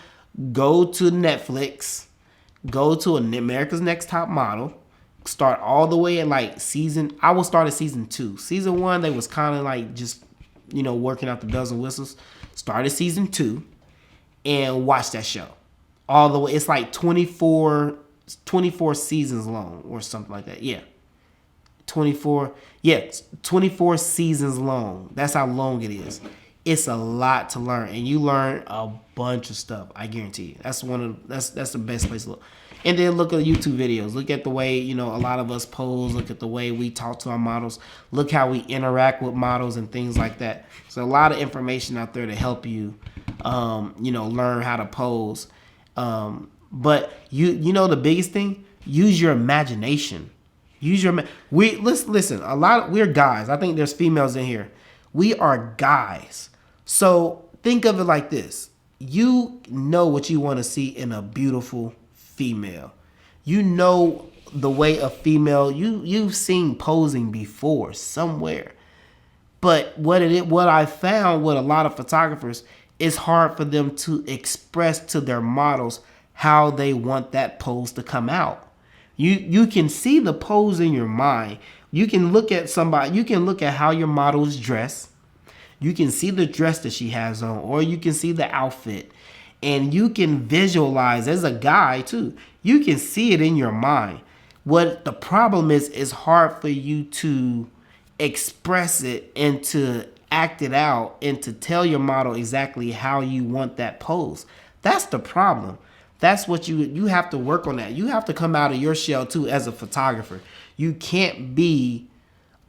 go to Netflix. Go to America's Next Top Model. Start all the way at I will start at season 2. Season 1, they was kind of like just, working out the bells and whistles. Start at season 2 and watch that show all the way. It's like 24 seasons long or something like that. Yeah. 24 seasons long. That's how long it is. It's a lot to learn, and you learn a bunch of stuff. I guarantee you. That's the best place to look. And then look at YouTube videos. Look at the way a lot of us pose. Look at the way we talk to our models. Look how we interact with models and things like that. So a lot of information out there to help you, learn how to pose. But the biggest thing, use your imagination. Listen. We're guys. I think there's females in here. We are guys. So think of it like this. You know what you want to see in a beautiful female. You know the way a female, you've seen posing before somewhere. But what I found with a lot of photographers, it's hard for them to express to their models how they want that pose to come out. You can see the pose in your mind. You can look at somebody, you can look at how your model is dressed. You can see the dress that she has on, or you can see the outfit. And you can visualize, as a guy too, you can see it in your mind. What the problem is, it's hard for you to express it and to act it out and to tell your model exactly how you want that pose. That's the problem. That's what you have to work on that. You have to come out of your shell too as a photographer. You can't be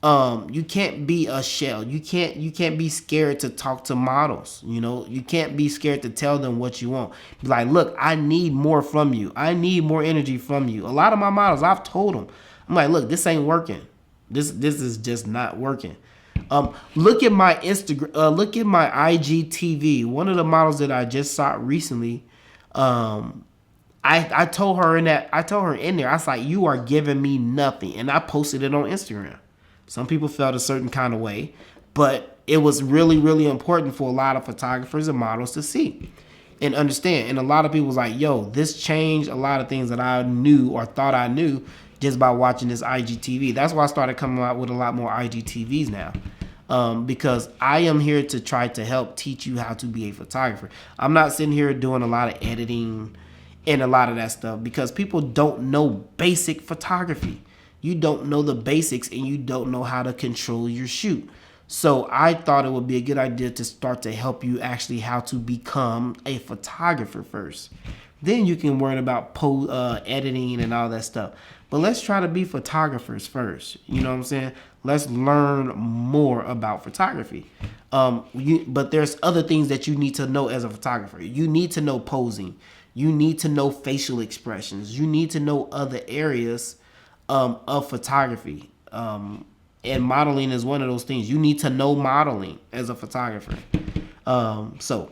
a shell. You can't be scared to talk to models. You can't be scared to tell them what you want. Be like, look, I need more from you. I need more energy from you. A lot of my models, I've told them, I'm like, look, this ain't working. This is just not working. Look at my Instagram. Look at my IGTV. One of the models that I just saw recently. I told her in there, I was like, you are giving me nothing. And I posted it on Instagram. Some people felt a certain kind of way, but it was really, really important for a lot of photographers and models to see and understand. And a lot of people was like, yo, this changed a lot of things that I knew or thought I knew just by watching this IGTV. That's why I started coming out with a lot more IGTVs now. Because I am here to try to help teach you how to be a photographer. I'm not sitting here doing a lot of editing and a lot of that stuff because people don't know basic photography. You don't know the basics and you don't know how to control your shoot. So I thought it would be a good idea to start to help you actually how to become a photographer first. Then you can worry about editing and all that stuff. But let's try to be photographers first. You know what I'm saying? Let's learn more about photography. But there's other things that you need to know as a photographer. You need to know posing. You need to know facial expressions. You need to know other areas of photography. And modeling is one of those things. You need to know modeling as a photographer. So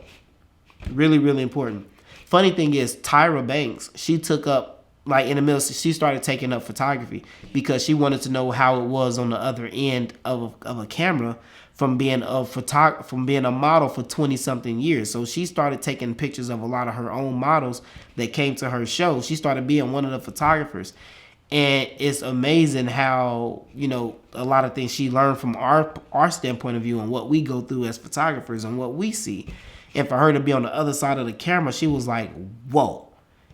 really, really important. Funny thing is, Tyra Banks, she took up, like in the middle, she started taking up photography because she wanted to know how it was on the other end of a camera from being a model for 20 something years. So she started taking pictures of a lot of her own models that came to her show. She started being one of the photographers. And it's amazing how, a lot of things she learned from our standpoint of view and what we go through as photographers and what we see. And for her to be on the other side of the camera, she was like, whoa,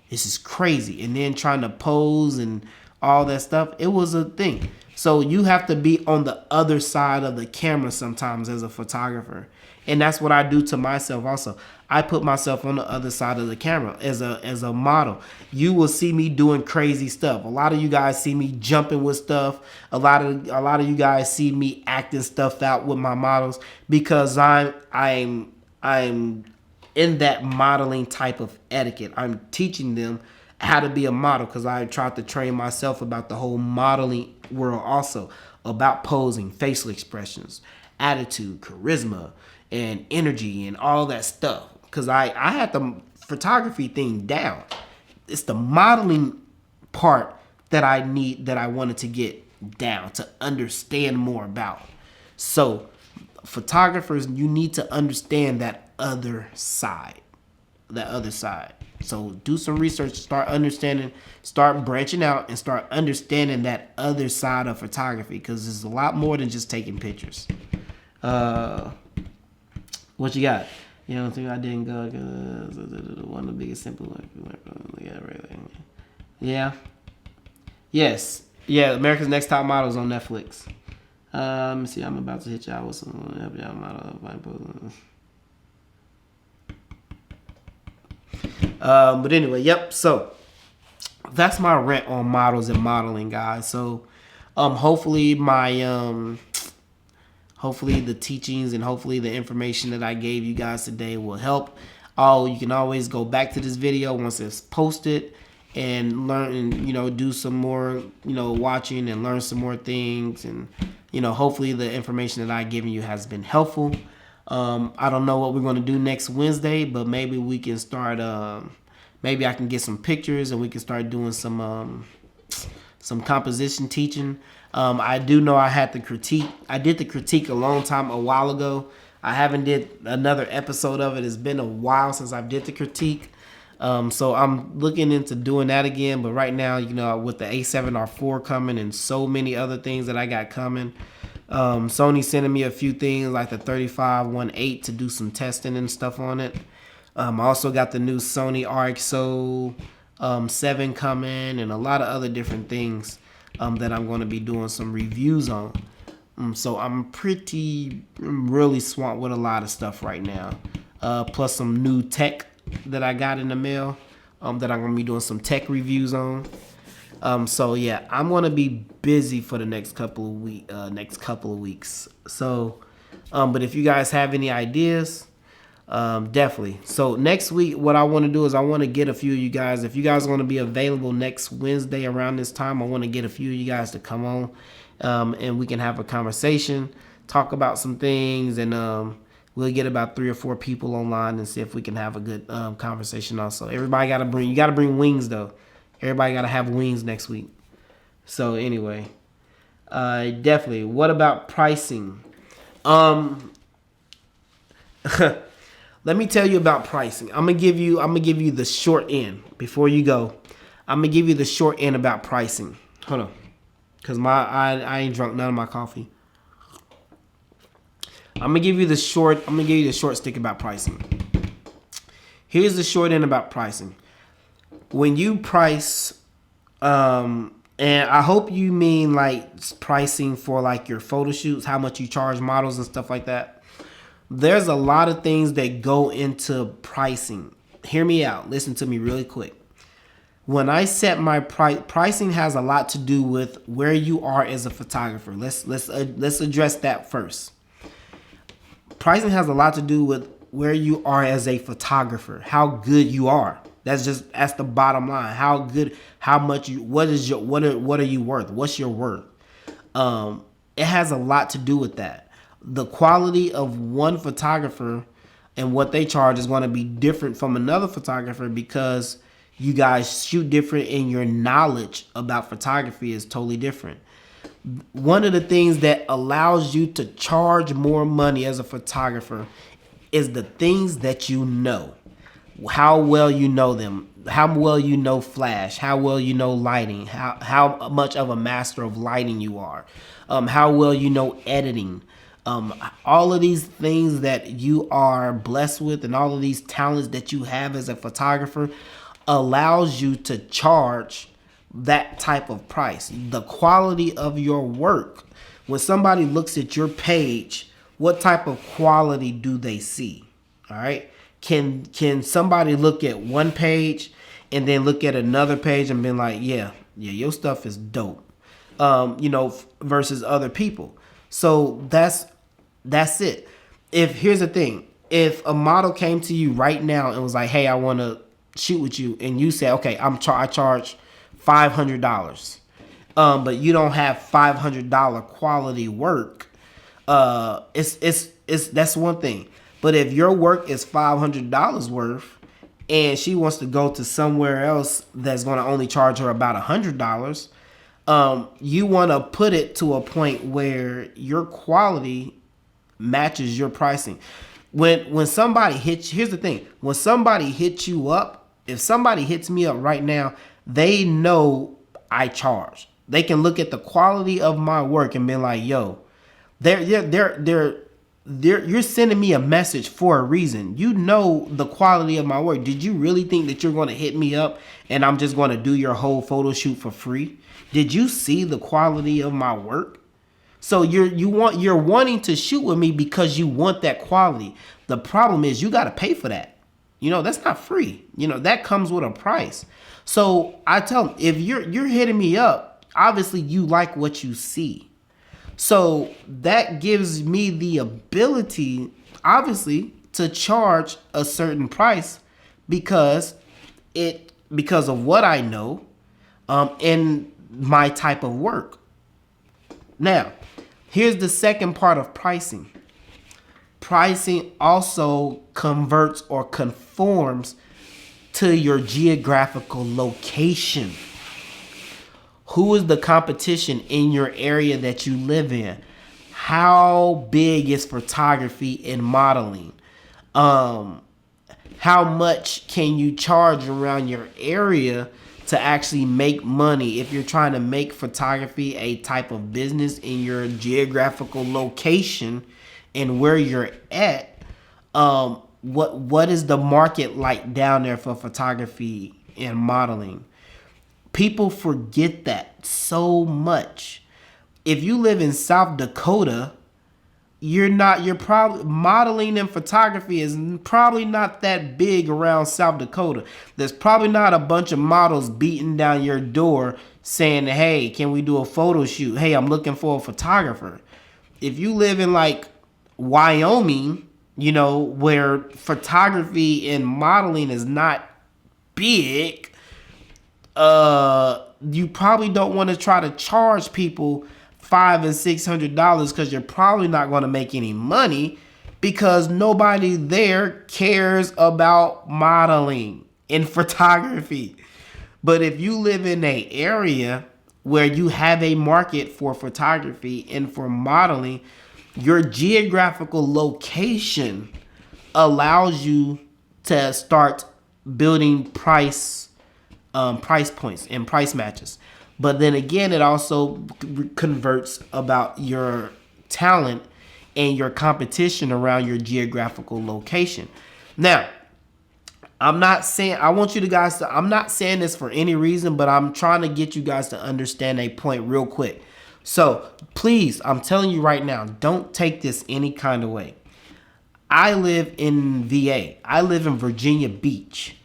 this is crazy. And then trying to pose and all that stuff, it was a thing. So you have to be on the other side of the camera sometimes as a photographer. And that's what I do to myself also. I put myself on the other side of the camera as a model. You will see me doing crazy stuff. A lot of you guys see me jumping with stuff. A lot of you guys see me acting stuff out with my models because I'm in that modeling type of etiquette. I'm teaching them how to be a model because I tried to train myself about the whole modeling world also, about posing, facial expressions, attitude, charisma, and energy and all that stuff. Because I had the photography thing down. It's the modeling part that I wanted to get down to understand more about. So photographers, you need to understand that other side. So do some research, start understanding, start branching out and start understanding that other side of photography because there's a lot more than just taking pictures. What you got? You don't think I didn't go? One of the biggest simple. Yeah. Yes. Yeah. America's Next Top Model is on Netflix. Let me see. I'm about to hit y'all with some model. But anyway, yep. So that's my rant on models and modeling, guys. So hopefully hopefully the teachings and hopefully the information that I gave you guys today will help. You can always go back to this video once it's posted and learn and do some more watching and learn some more things, and hopefully the information that I've given you has been helpful. I don't know what we're going to do next Wednesday, but maybe we can start maybe I can get some pictures and we can start doing some composition teaching. I do know I had the critique. I did the critique a while ago. I haven't did another episode of it. It's been a while since I did the critique. So I'm looking into doing that again. But right now, with the A7R4 coming and so many other things that I got coming, Sony sending me a few things like the 3518 to do some testing and stuff on it. I also got the new Sony RXO 7 coming and a lot of other different things that I'm going to be doing some reviews on. So I'm really swamped with a lot of stuff right now. Plus some new tech that I got in the mail that I'm going to be doing some tech reviews on. So yeah, I'm going to be busy for the next couple of weeks. So, but if you guys have any ideas, definitely. So next week, what I want to do is I want to get a few of you guys. If you guys are going to be available next Wednesday around this time, I want to get a few of you guys to come on, and we can have a conversation, talk about some things, and we'll get about 3 or 4 people online and see if we can have a good conversation. Also, you got to bring wings though. Everybody got to have wings next week. So anyway, definitely. What about pricing? Let me tell you about pricing. I'm gonna give you the short end before you go. I'm gonna give you the short end about pricing. Hold on, cause I ain't drunk none of my coffee. I'm gonna give you the short stick about pricing. Here's the short end about pricing. When you price, and I hope you mean like pricing for like your photo shoots, how much you charge models and stuff like that. There's a lot of things that go into pricing. Hear me out. Listen to me really quick. When I set my pricing has a lot to do with where you are as a photographer. Let's address that first. Pricing has a lot to do with where you are as a photographer, how good you are. That's the bottom line. How good, how much what are you worth? What's your worth? It has a lot to do with that. The quality of one photographer and what they charge is going to be different from another photographer because you guys shoot different and your knowledge about photography is totally different. One of the things that allows you to charge more money as a photographer is the things that you know. How well you know them, how well you know flash, how well you know lighting, how much of a master of lighting you are, how well you know editing. All of these things that you are blessed with and all of these talents that you have as a photographer allows you to charge that type of price. The quality of your work. When somebody looks at your page, what type of quality do they see? All right. Can somebody look at one page and then look at another page and be like, yeah, your stuff is dope, versus other people. So that's it. Here's the thing, if a model came to you right now and was like, hey, I want to shoot with you, and you say, okay, I charge $500, but you don't have $500 quality work, that's one thing. But if your work is $500 worth and she wants to go to somewhere else that's going to only charge her about $100, you want to put it to a point where your quality matches your pricing. When somebody hits, here's the thing, when somebody hits you up, if somebody hits me up right now, they know I charge. They can look at the quality of my work and be like, yo, you're sending me a message for a reason. You know the quality of my work. Did you really think that you're going to hit me up and I'm just going to do your whole photo shoot for free? Did you see the quality of my work? So you're wanting to shoot with me because you want that quality. The problem is you got to pay for that. That's not free. That comes with a price. So I tell them, if you're hitting me up, obviously you like what you see. So that gives me the ability, obviously, to charge a certain price because of what I know, and my type of work. Now, here's the second part of pricing. Pricing also converts or conforms to your geographical location. Who is the competition in your area that you live in? How big is photography and modeling? How much can you charge around your area to actually make money if you're trying to make photography a type of business in your geographical location and where you're at? What is the market like down there for photography and modeling? People forget that so much. If you live in South Dakota, you're probably modeling and photography is probably not that big around South Dakota. There's probably not a bunch of models beating down your door saying, hey, can we do a photo shoot? Hey, I'm looking for a photographer. If you live in like Wyoming, where photography and modeling is not big, you probably don't want to try to charge people $500 and $600 because you're probably not going to make any money because nobody there cares about modeling and photography. But if you live in an area where you have a market for photography and for modeling, your geographical location allows you to start building price points and price matches. But then again, it also converts about your talent and your competition around your geographical location. Now, I'm not saying I'm not saying this for any reason, but I'm trying to get you guys to understand a point real quick. So please, I'm telling you right now, don't take this any kind of way. I live in VA. I live in Virginia Beach,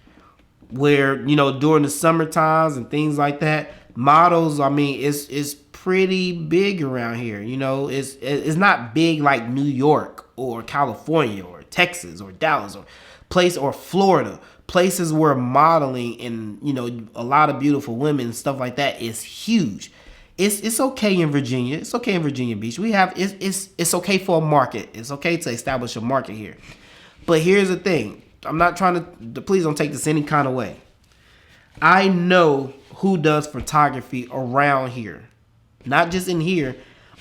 where, during the summer times and things like that, models, it's pretty big around here. It's not big like New York or California or Texas or Dallas or Florida, places where modeling and a lot of beautiful women and stuff like that is huge. It's okay in Virginia. It's okay in Virginia Beach. It's okay for a market. It's okay to establish a market here. But here's the thing. I'm not trying to, please don't take this any kind of way. I know who does photography around here. Not just in here,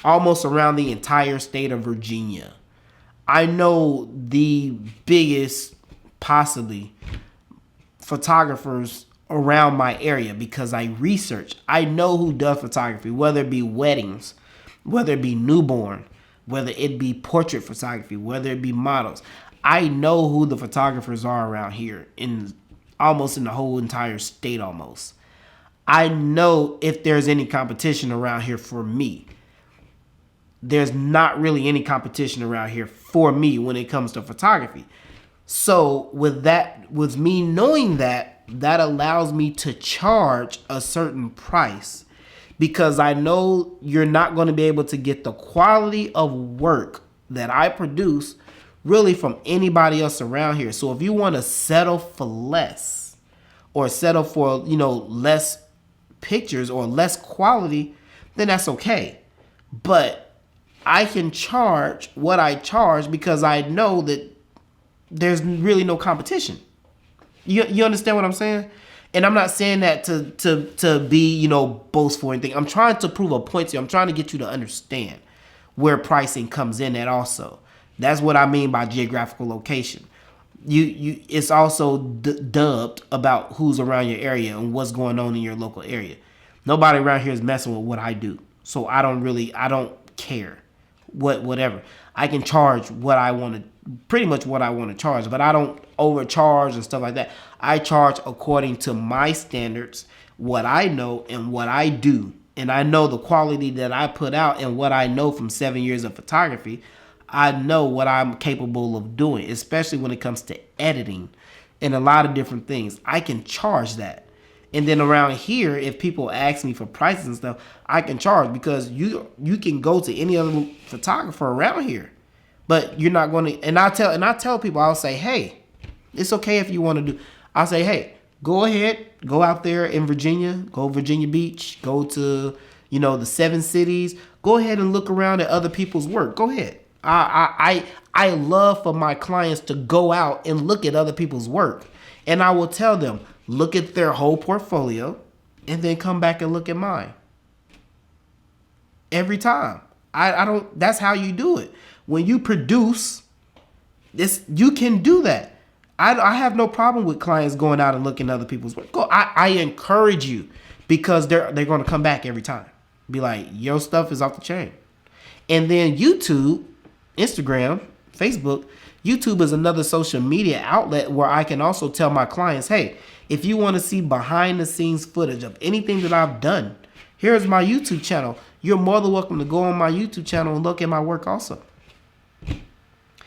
almost around the entire state of Virginia. I know the biggest, possibly, photographers around my area because I research. I know who does photography, whether it be weddings, whether it be newborn, whether it be portrait photography, whether it be models. I know who the photographers are around here almost in the whole entire state almost. I know if there's any competition around here for me. There's not really any competition around here for me when it comes to photography. So with me knowing that allows me to charge a certain price because I know you're not going to be able to get the quality of work that I produce really from anybody else around here. So if you want to settle for less or settle for, less pictures or less quality, then that's okay. But I can charge what I charge because I know that there's really no competition. You understand what I'm saying? And I'm not saying that to be, boastful or anything. I'm trying to prove a point to you. I'm trying to get you to understand where pricing comes in at also. That's what I mean by geographical location. It's also dubbed about who's around your area and what's going on in your local area. Nobody around here is messing with what I do. So I don't care. Whatever. I can charge what I want to, pretty much what I want to charge, but I don't overcharge and stuff like that. I charge according to my standards, what I know and what I do. And I know the quality that I put out and what I know from 7 years of photography. I know what I'm capable of doing, especially when it comes to editing and a lot of different things. I can charge that. And then around here, if people ask me for prices and stuff, I can charge because you can go to any other photographer around here, but you're not going to. And I tell people, I'll say, hey, it's okay if you want to do. I'll say, hey, go ahead, go out there in Virginia, go Virginia Beach, go to the 7 cities. Go ahead and look around at other people's work. Go ahead. I love for my clients to go out and look at other people's work, and I will tell them, look at their whole portfolio and then come back and look at mine. every time. I don't. That's how you do it. When you produce this, you can do that. I have no problem with clients going out and looking at other people's work. I encourage you, because they're going to come back every time. Be like, your stuff is off the chain. And then YouTube, Instagram, Facebook, YouTube is another social media outlet where I can also tell my clients, hey, if you want to see behind the scenes footage of anything that I've done, here's my YouTube channel. You're more than welcome to go on my YouTube channel and look at my work also.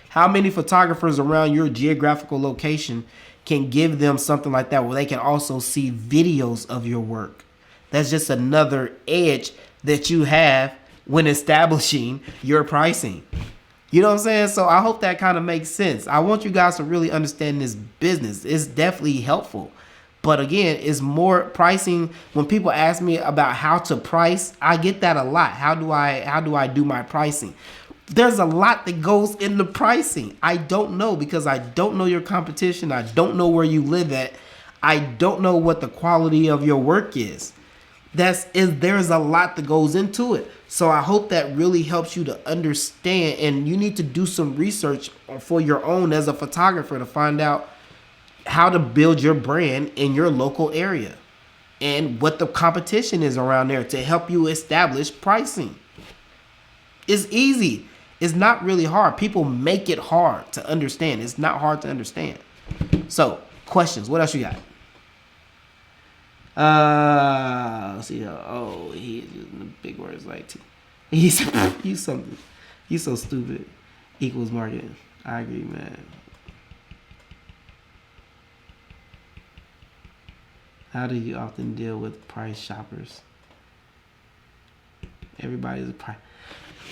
How many photographers around your geographical location can give them something like that where they can also see videos of your work? That's just another edge that you have when establishing your pricing. You know what I'm saying? So I hope that kind of makes sense. I want you guys to really understand this business. It's definitely helpful. But again, it's more pricing. When people ask me about how to price, I get that a lot. How do I do my pricing? There's a lot that goes into pricing. I don't know, because I don't know your competition. I don't know where you live at. I don't know what the quality of your work is. There's a lot that goes into it. So I hope that really helps you to understand, and you need to do some research for your own as a photographer to find out how to build your brand in your local area and what the competition is around there to help you establish pricing. It's easy. It's not really hard. People make it hard to understand. It's not hard to understand. So, questions. What else you got? Let's see. Oh, he is using the big words like he's something. He's so stupid. Equals market. I agree, man. How do you often deal with price shoppers? Everybody's a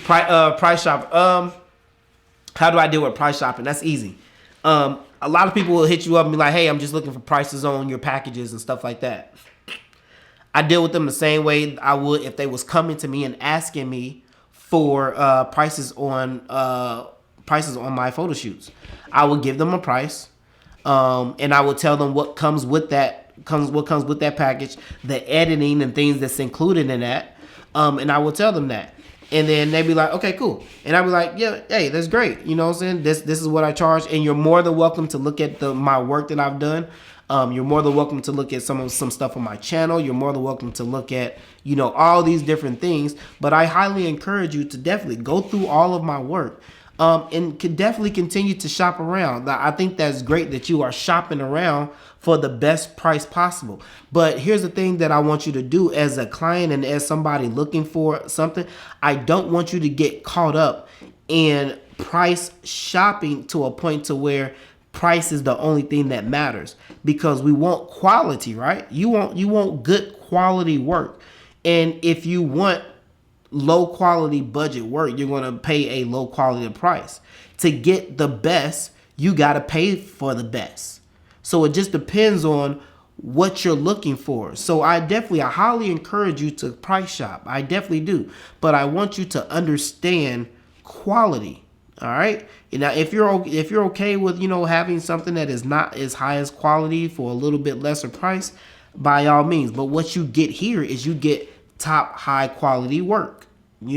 price shopper. How do I deal with price shopping? That's easy. A lot of people will hit you up and be like, hey, I'm just looking for prices on your packages and stuff like that. I deal with them the same way I would if they was coming to me and asking me for prices on my photo shoots. I would give them a price, and I would tell them what comes with that package, the editing and things that's included in that, and I will tell them that. And then they be like, okay, cool. And I be like, yeah, hey, that's great. You know what I'm saying? This is what I charge. And you're more than welcome to look at my work that I've done. You're more than welcome to look at some stuff on my channel. You're more than welcome to look at, all these different things. But I highly encourage you to definitely go through all of my work. And can definitely continue to shop around. I think that's great that you are shopping around for the best price possible. But here's the thing that I want you to do as a client and as somebody looking for something. I don't want you to get caught up in price shopping to a point to where price is the only thing that matters, because we want quality, right? You want good quality work. And if you want low quality budget work, you're going to pay a low quality price. To get the best, you got to pay for the best. So it just depends on what you're looking for. So I highly encourage you to price shop. I definitely do. But I want you to understand quality. All right. Now, if you're okay with, having something that is not as high as quality for a little bit lesser price, by all means. But what you get here is you get top high quality work, and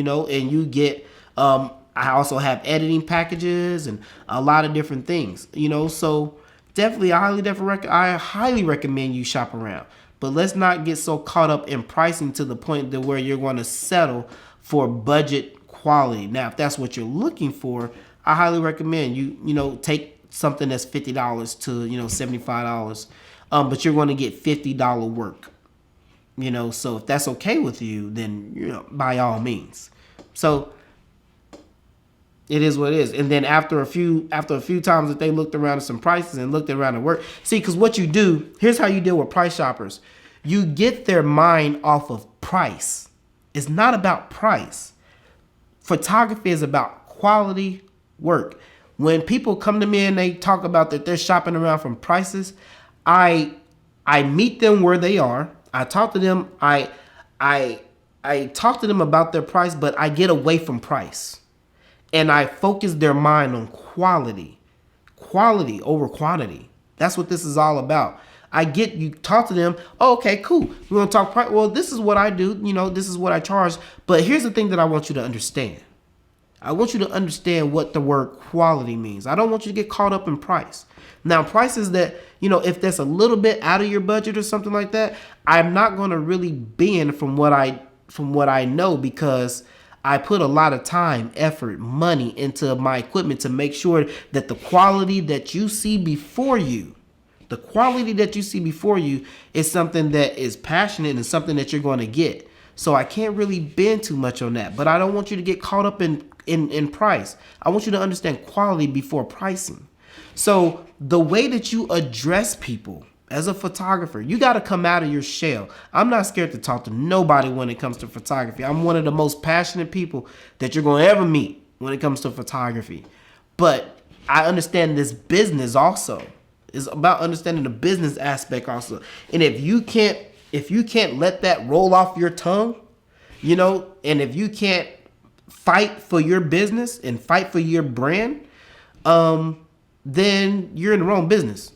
you get I also have editing packages and a lot of different things, so definitely I highly recommend you shop around. But let's not get so caught up in pricing to the point that where you're going to settle for budget quality. Now, if that's what you're looking for, I highly recommend you take something that's $50 to $75, but you're going to get $50 work. So if that's okay with you, then, by all means. So it is what it is. And then after a few times that they looked around at some prices and looked around at work. See, because what you do, here's how you deal with price shoppers. You get their mind off of price. It's not about price. Photography is about quality work. When people come to me and they talk about that they're shopping around from prices, I meet them where they are. I talk to them. I talk to them about their price, but I get away from price, and I focus their mind on quality over quantity. That's what this is all about. I get you talk to them. Oh, okay, cool. We're gonna talk price. Well, this is what I do. You know, this is what I charge. But here's the thing that I want you to understand. I want you to understand what the word quality means. I don't want you to get caught up in price. Now, prices that, you know, if that's a little bit out of your budget or something like that, I'm not going to really bend from what I know, because I put a lot of time, effort, money into my equipment to make sure that the quality that you see before you, is something that is passionate and something that you're going to get. So I can't really bend too much on that, but I don't want you to get caught up in price. I want you to understand quality before pricing. So the way that you address people as a photographer, you got to come out of your shell. I'm not scared to talk to nobody when it comes to photography. I'm one of the most passionate people that you're going to ever meet when it comes to photography. But I understand this business also. It's about understanding the business aspect also. And if you can't let that roll off your tongue, you know, and if you can't fight for your business and fight for your brand, then you're in the wrong business,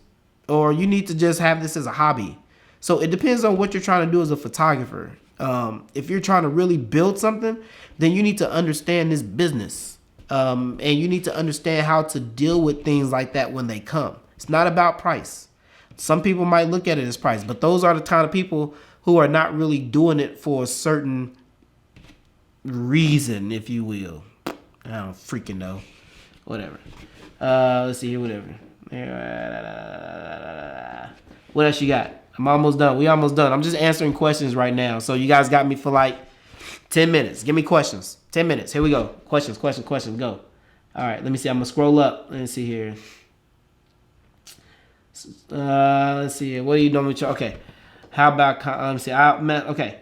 or you need to just have this as a hobby. So it depends on what you're trying to do as a photographer. If you're trying to really build something, then you need to understand this business, and you need to understand how to deal with things like that when they come. It's not about price. Some people might look at it as price, but those are the kind of people who are not really doing it for a certain reason, if you will. I don't freaking know. Whatever. Let's see here. Whatever. What else you got? I'm almost done. We almost done. I'm just answering questions right now. So you guys got me for like 10 minutes. Give me questions. 10 minutes. Here we go. Questions. Go. All right. Let me see. I'm gonna scroll up. Let me see here. Let's see here. What are you doing with your? Okay. How about? Let me see. Okay.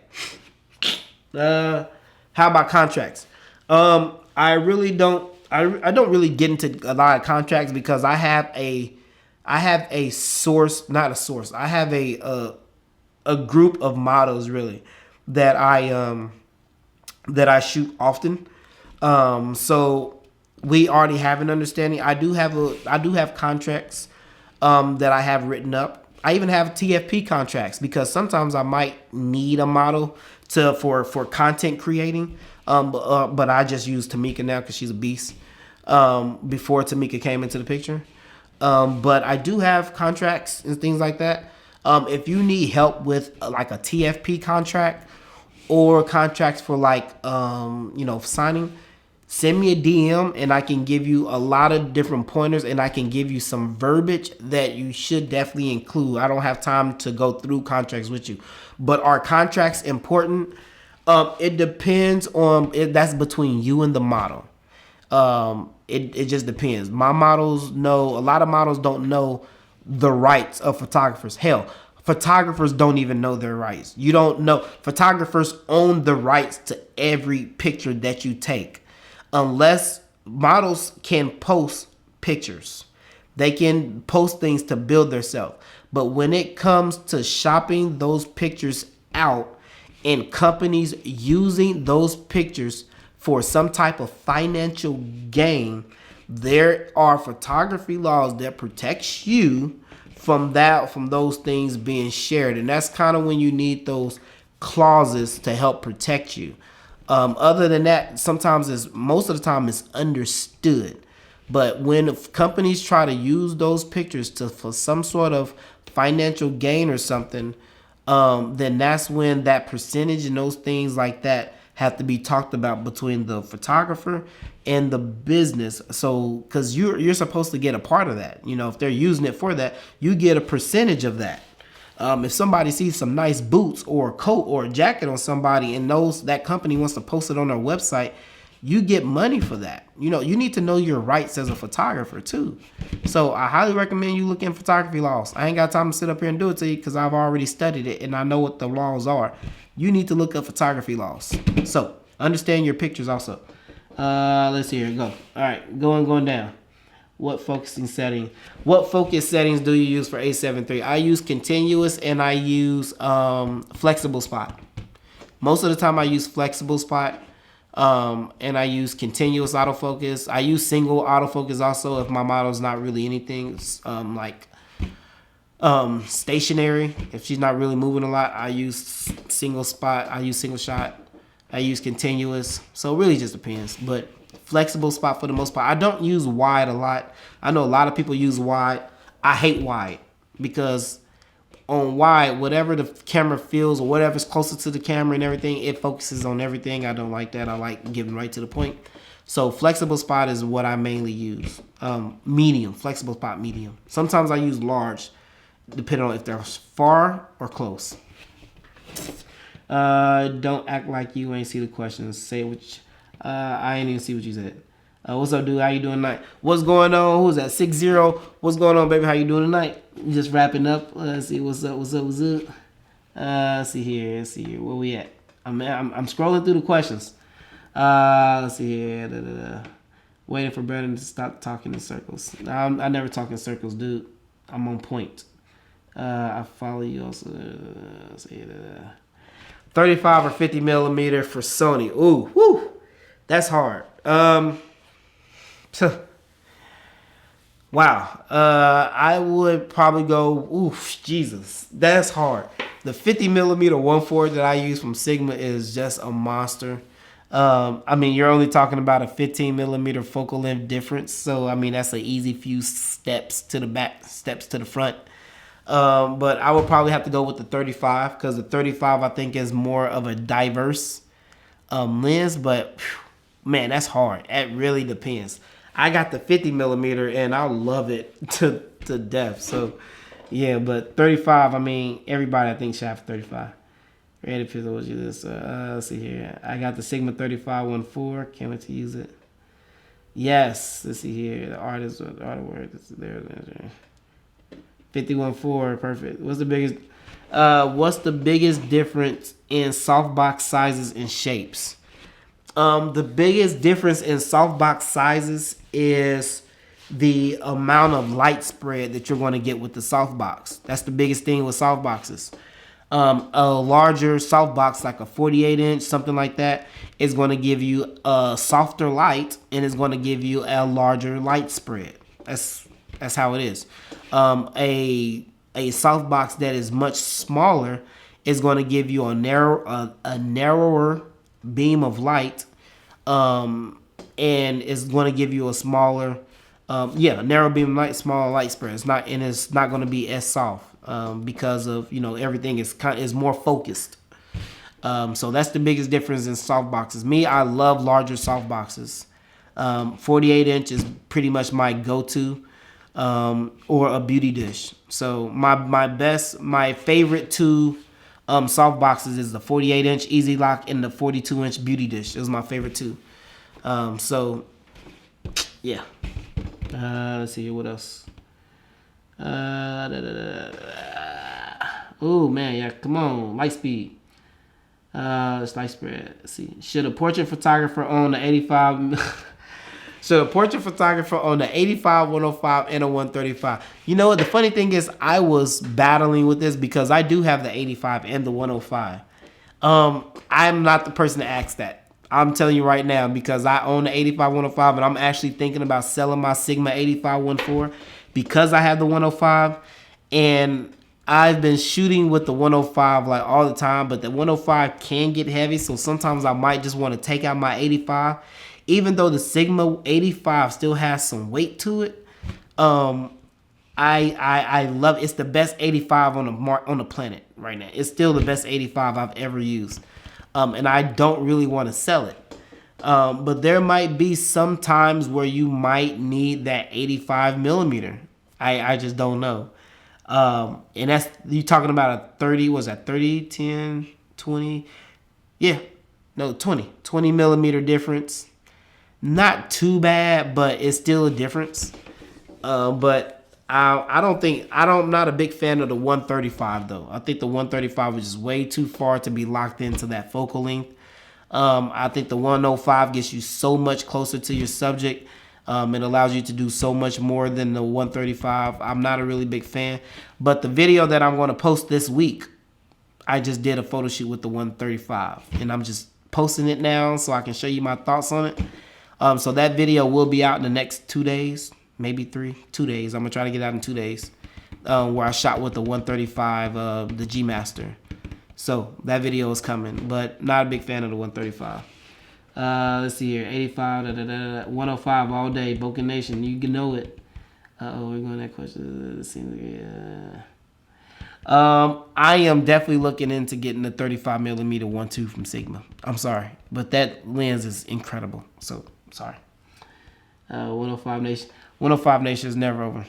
How about contracts? I really don't. I don't really get into a lot of contracts because I have a source, not a source. I have a group of models really that I shoot often. So we already have an understanding. I do have contracts that I have written up. I even have TFP contracts because sometimes I might need a model for content creating. But I just use Tamika now because she's a beast. Before Tamika came into the picture. But I do have contracts and things like that. If you need help with like a TFP contract or contracts for like, signing, send me a DM and I can give you a lot of different pointers and I can give you some verbiage that you should definitely include. I don't have time to go through contracts with you, but are contracts important? It depends on it. That's between you and the model. It just depends. My models know, a lot of models don't know the rights of photographers. Hell, photographers don't even know their rights. You don't know. Photographers own the rights to every picture that you take. Unless models can post pictures. They can post things to build themselves. But when it comes to shopping those pictures out and companies using those pictures for some type of financial gain, there are photography laws that protects you from those things being shared. And that's kind of when you need those clauses to help protect you. Other than that, most of the time it's understood. But when companies try to use those pictures for some sort of financial gain or something, then that's when that percentage and those things like that have to be talked about between the photographer and the business. So, because you're supposed to get a part of that. You know, if they're using it for that, you get a percentage of that. If somebody sees some nice boots or a coat or a jacket on somebody and knows that company wants to post it on their website, you get money for that. You know, you need to know your rights as a photographer too. So I highly recommend you look in photography laws. I ain't got time to sit up here and do it to you because I've already studied it and I know what the laws are. You need to look up photography laws. So understand your pictures also. Let's see here. Go. All right, going down. What focus settings do you use for A7 III? I use continuous and I use flexible spot. Most of the time I use flexible spot. And I use continuous autofocus. I use single autofocus also if my model's not really anything. Stationary. If she's not really moving a lot, I use single spot. I use single shot. I use continuous. So it really just depends. But flexible spot for the most part. I don't use wide a lot. I know a lot of people use wide. I hate wide because on wide, whatever the camera feels or whatever's closer to the camera and everything, it focuses on everything. I don't like that. I like giving right to the point. So flexible spot is what I mainly use. Medium, flexible spot, medium. Sometimes I use large, depending on if they're far or close. Don't act like you ain't see the questions. Say which. I ain't even see what you said. What's up, dude? How you doing tonight? What's going on? Who's that? 6-0. What's going on, baby? How you doing tonight? Just wrapping up. Let's see what's up. Let's see here. Where we at? I'm scrolling through the questions. Let's see here. Waiting for Brandon to stop talking in circles. I never talk in circles, dude. I'm on point. I follow you also. Let's see 35 or 50 millimeter for Sony. Ooh, whoo, that's hard. Wow. I would probably go, oof, Jesus. That's hard. The 50 millimeter 1.4 that I use from Sigma is just a monster. I mean, you're only talking about a 15 millimeter focal length difference. So, I mean, that's an easy few steps to the back, steps to the front. But I would probably have to go with the 35 because the 35, I think, is more of a diverse lens. But, whew, man, that's hard. It really depends. I got the 50 millimeter and I love it to death. So, yeah, but 35, I mean, everybody I think should have 35. Ready to what you this? Let's see here. I got the Sigma 3514. Can't wait to use it. Yes, let's see here. The artist, the artwork. There. 51.4, perfect. What's the biggest difference in softbox sizes and shapes? The biggest difference in softbox sizes is the amount of light spread that you're going to get with the softbox. That's the biggest thing with softboxes. A larger softbox, like a 48-inch, something like that, is going to give you a softer light and is going to give you a larger light spread. That's how it is. A softbox that is much smaller is going to give you a narrower beam of light, and is going to give you a smaller, narrow beam of light, smaller light spread. It's not going to be as soft. Because of, everything is more focused. So that's the biggest difference in soft boxes. Me, I love larger soft boxes. 48-inch is pretty much my go-to, or a beauty dish. So my favorite two soft boxes is the 48-inch Easy Lock and the 42-inch beauty dish. Those are my favorite two. So yeah. Let's see here, what else? Oh man, yeah, come on, light speed. It's light spread. Let's see, should a portrait photographer own the 85? Should a portrait photographer own the 85, 105, and a 135? You know what? The funny thing is, I was battling with this because I do have the 85 and the 105. I'm not the person to ask that. I'm telling you right now because I own the 85, 105, and I'm actually thinking about selling my Sigma 85 1.4. Because I have the 105, and I've been shooting with the 105 like all the time, but the 105 can get heavy, so sometimes I might just want to take out my 85. Even though the Sigma 85 still has some weight to it, I love it. It's the best 85 on the planet right now. It's still the best 85 I've ever used, and I don't really want to sell it. But there might be some times where you might need that 85 millimeter. I just don't know. And that's, you talking about a 30, was that 30, 10, 20? Yeah, no, 20 millimeter difference. Not too bad, but it's still a difference. But I'm not a big fan of the 135 though. I think the 135 is just way too far to be locked into that focal length. I think the 105 gets you so much closer to your subject. It allows you to do so much more than the 135. I'm not a really big fan. But the video that I'm going to post this week, I just did a photo shoot with the 135. And I'm just posting it now so I can show you my thoughts on it. So that video will be out in the next 2 days, maybe 2 days. I'm going to try to get out in 2 days. where I shot with the 135, the G Master. So that video is coming, but not a big fan of the 135. Let's see here, 85, 105 all day, Boca Nation. You can know it. We're going to that question. I am definitely looking into getting the 35mm 1.2 from Sigma. I'm sorry, but that lens is incredible. So sorry. 105 Nation. 105 Nation is never over.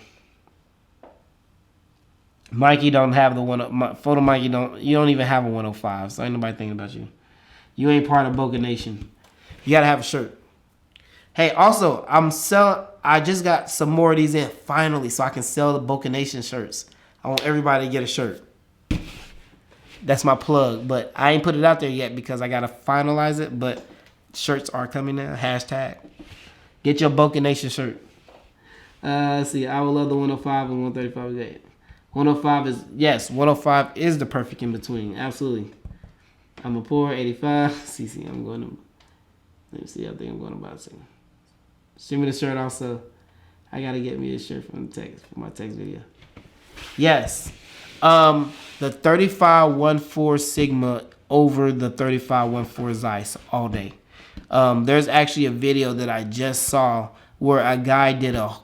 Mikey don't have the one. Photo Mikey you don't even have a 105. So ain't nobody thinking about you. You ain't part of Boca Nation. You gotta have a shirt. Hey, also I just got some more of these in finally, so I can sell the Boca Nation shirts. I want everybody to get a shirt. That's my plug, but I ain't put it out there yet because I gotta finalize it. But shirts are coming now. Hashtag get your Boca Nation shirt. Let's see. I would love the 105 and 135 today. 105 is, yes, 105 is the perfect in between. Absolutely. I'm a poor 85. CC, I'm going to, let me see. I think I'm going to buy a second. Send me the shirt also. I got to get me a shirt from the text, for my text video. Yes. The 35-1.4 Sigma over the 35-1.4 Zeiss all day. There's actually a video that I just saw where a guy did a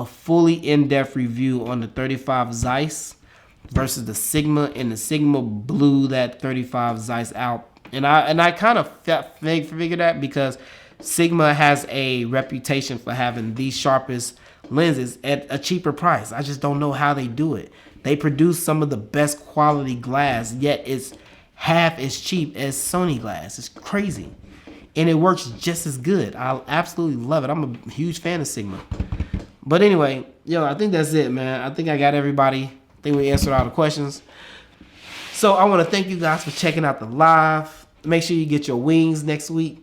fully in-depth review on the 35 Zeiss versus the Sigma, and the Sigma blew that 35 Zeiss out. And I kind of figured that because Sigma has a reputation for having the sharpest lenses at a cheaper price. I just don't know how they do it. They produce some of the best quality glass, yet it's half as cheap as Sony glass. It's crazy. And it works just as good. I absolutely love it. I'm a huge fan of Sigma. But anyway, yo, I think that's it, man. I think I got everybody. I think we answered all the questions. So I want to thank you guys for checking out the live. Make sure you get your wings next week,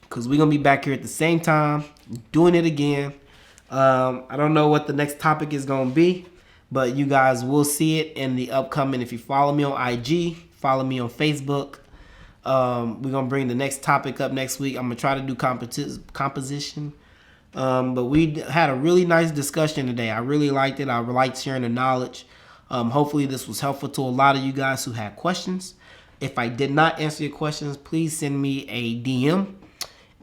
because we're going to be back here at the same time, doing it again. I don't know what the next topic is going to be, but you guys will see it in the upcoming. If you follow me on IG, follow me on Facebook. We're going to bring the next topic up next week. I'm going to try to do composition. But we had a really nice discussion today. I really liked it. I liked sharing the knowledge. Hopefully this was helpful to a lot of you guys who had questions. If I did not answer your questions, please send me a DM,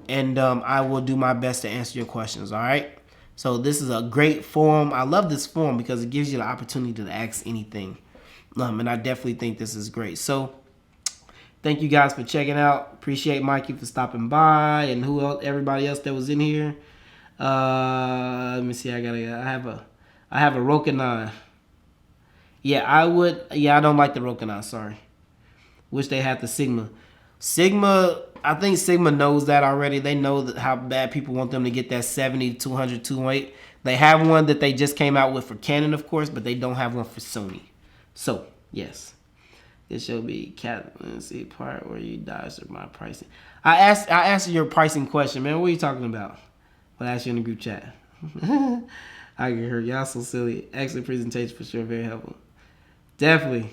and I will do my best to answer your questions, all right? So this is a great forum. I love this forum because it gives you the opportunity to ask anything. And I definitely think this is great. So thank you guys for checking out. Appreciate Mikey for stopping by, and who else, everybody else that was in here. Let me see. I have a Rokinon. Yeah, I don't like the Rokinon. Sorry. Wish they had the Sigma. I think Sigma knows that already. They know that how bad people want them to get that 70, 200, 208. They have one that they just came out with for Canon, of course, but they don't have one for Sony. So, yes. This should be let's see, part where you dodged my pricing. I asked your pricing question, man. What are you talking about? But I asked you in the group chat. I can hear y'all so silly. Excellent presentation for sure. Very helpful. Definitely.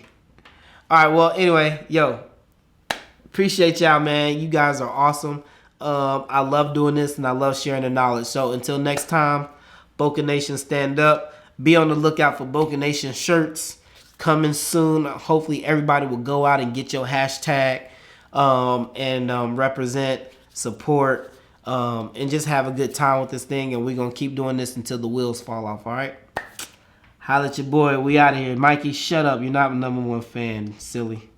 All right. Well, anyway, yo, appreciate y'all, man. You guys are awesome. I love doing this, and I love sharing the knowledge. So until next time, Boca Nation, stand up. Be on the lookout for Boca Nation shirts coming soon. Hopefully, everybody will go out and get your hashtag and represent, support. And just have a good time with this thing, and we're going to keep doing this until the wheels fall off, all right? Holla at your boy. We out of here. Mikey, shut up. You're not my #1 fan. Silly.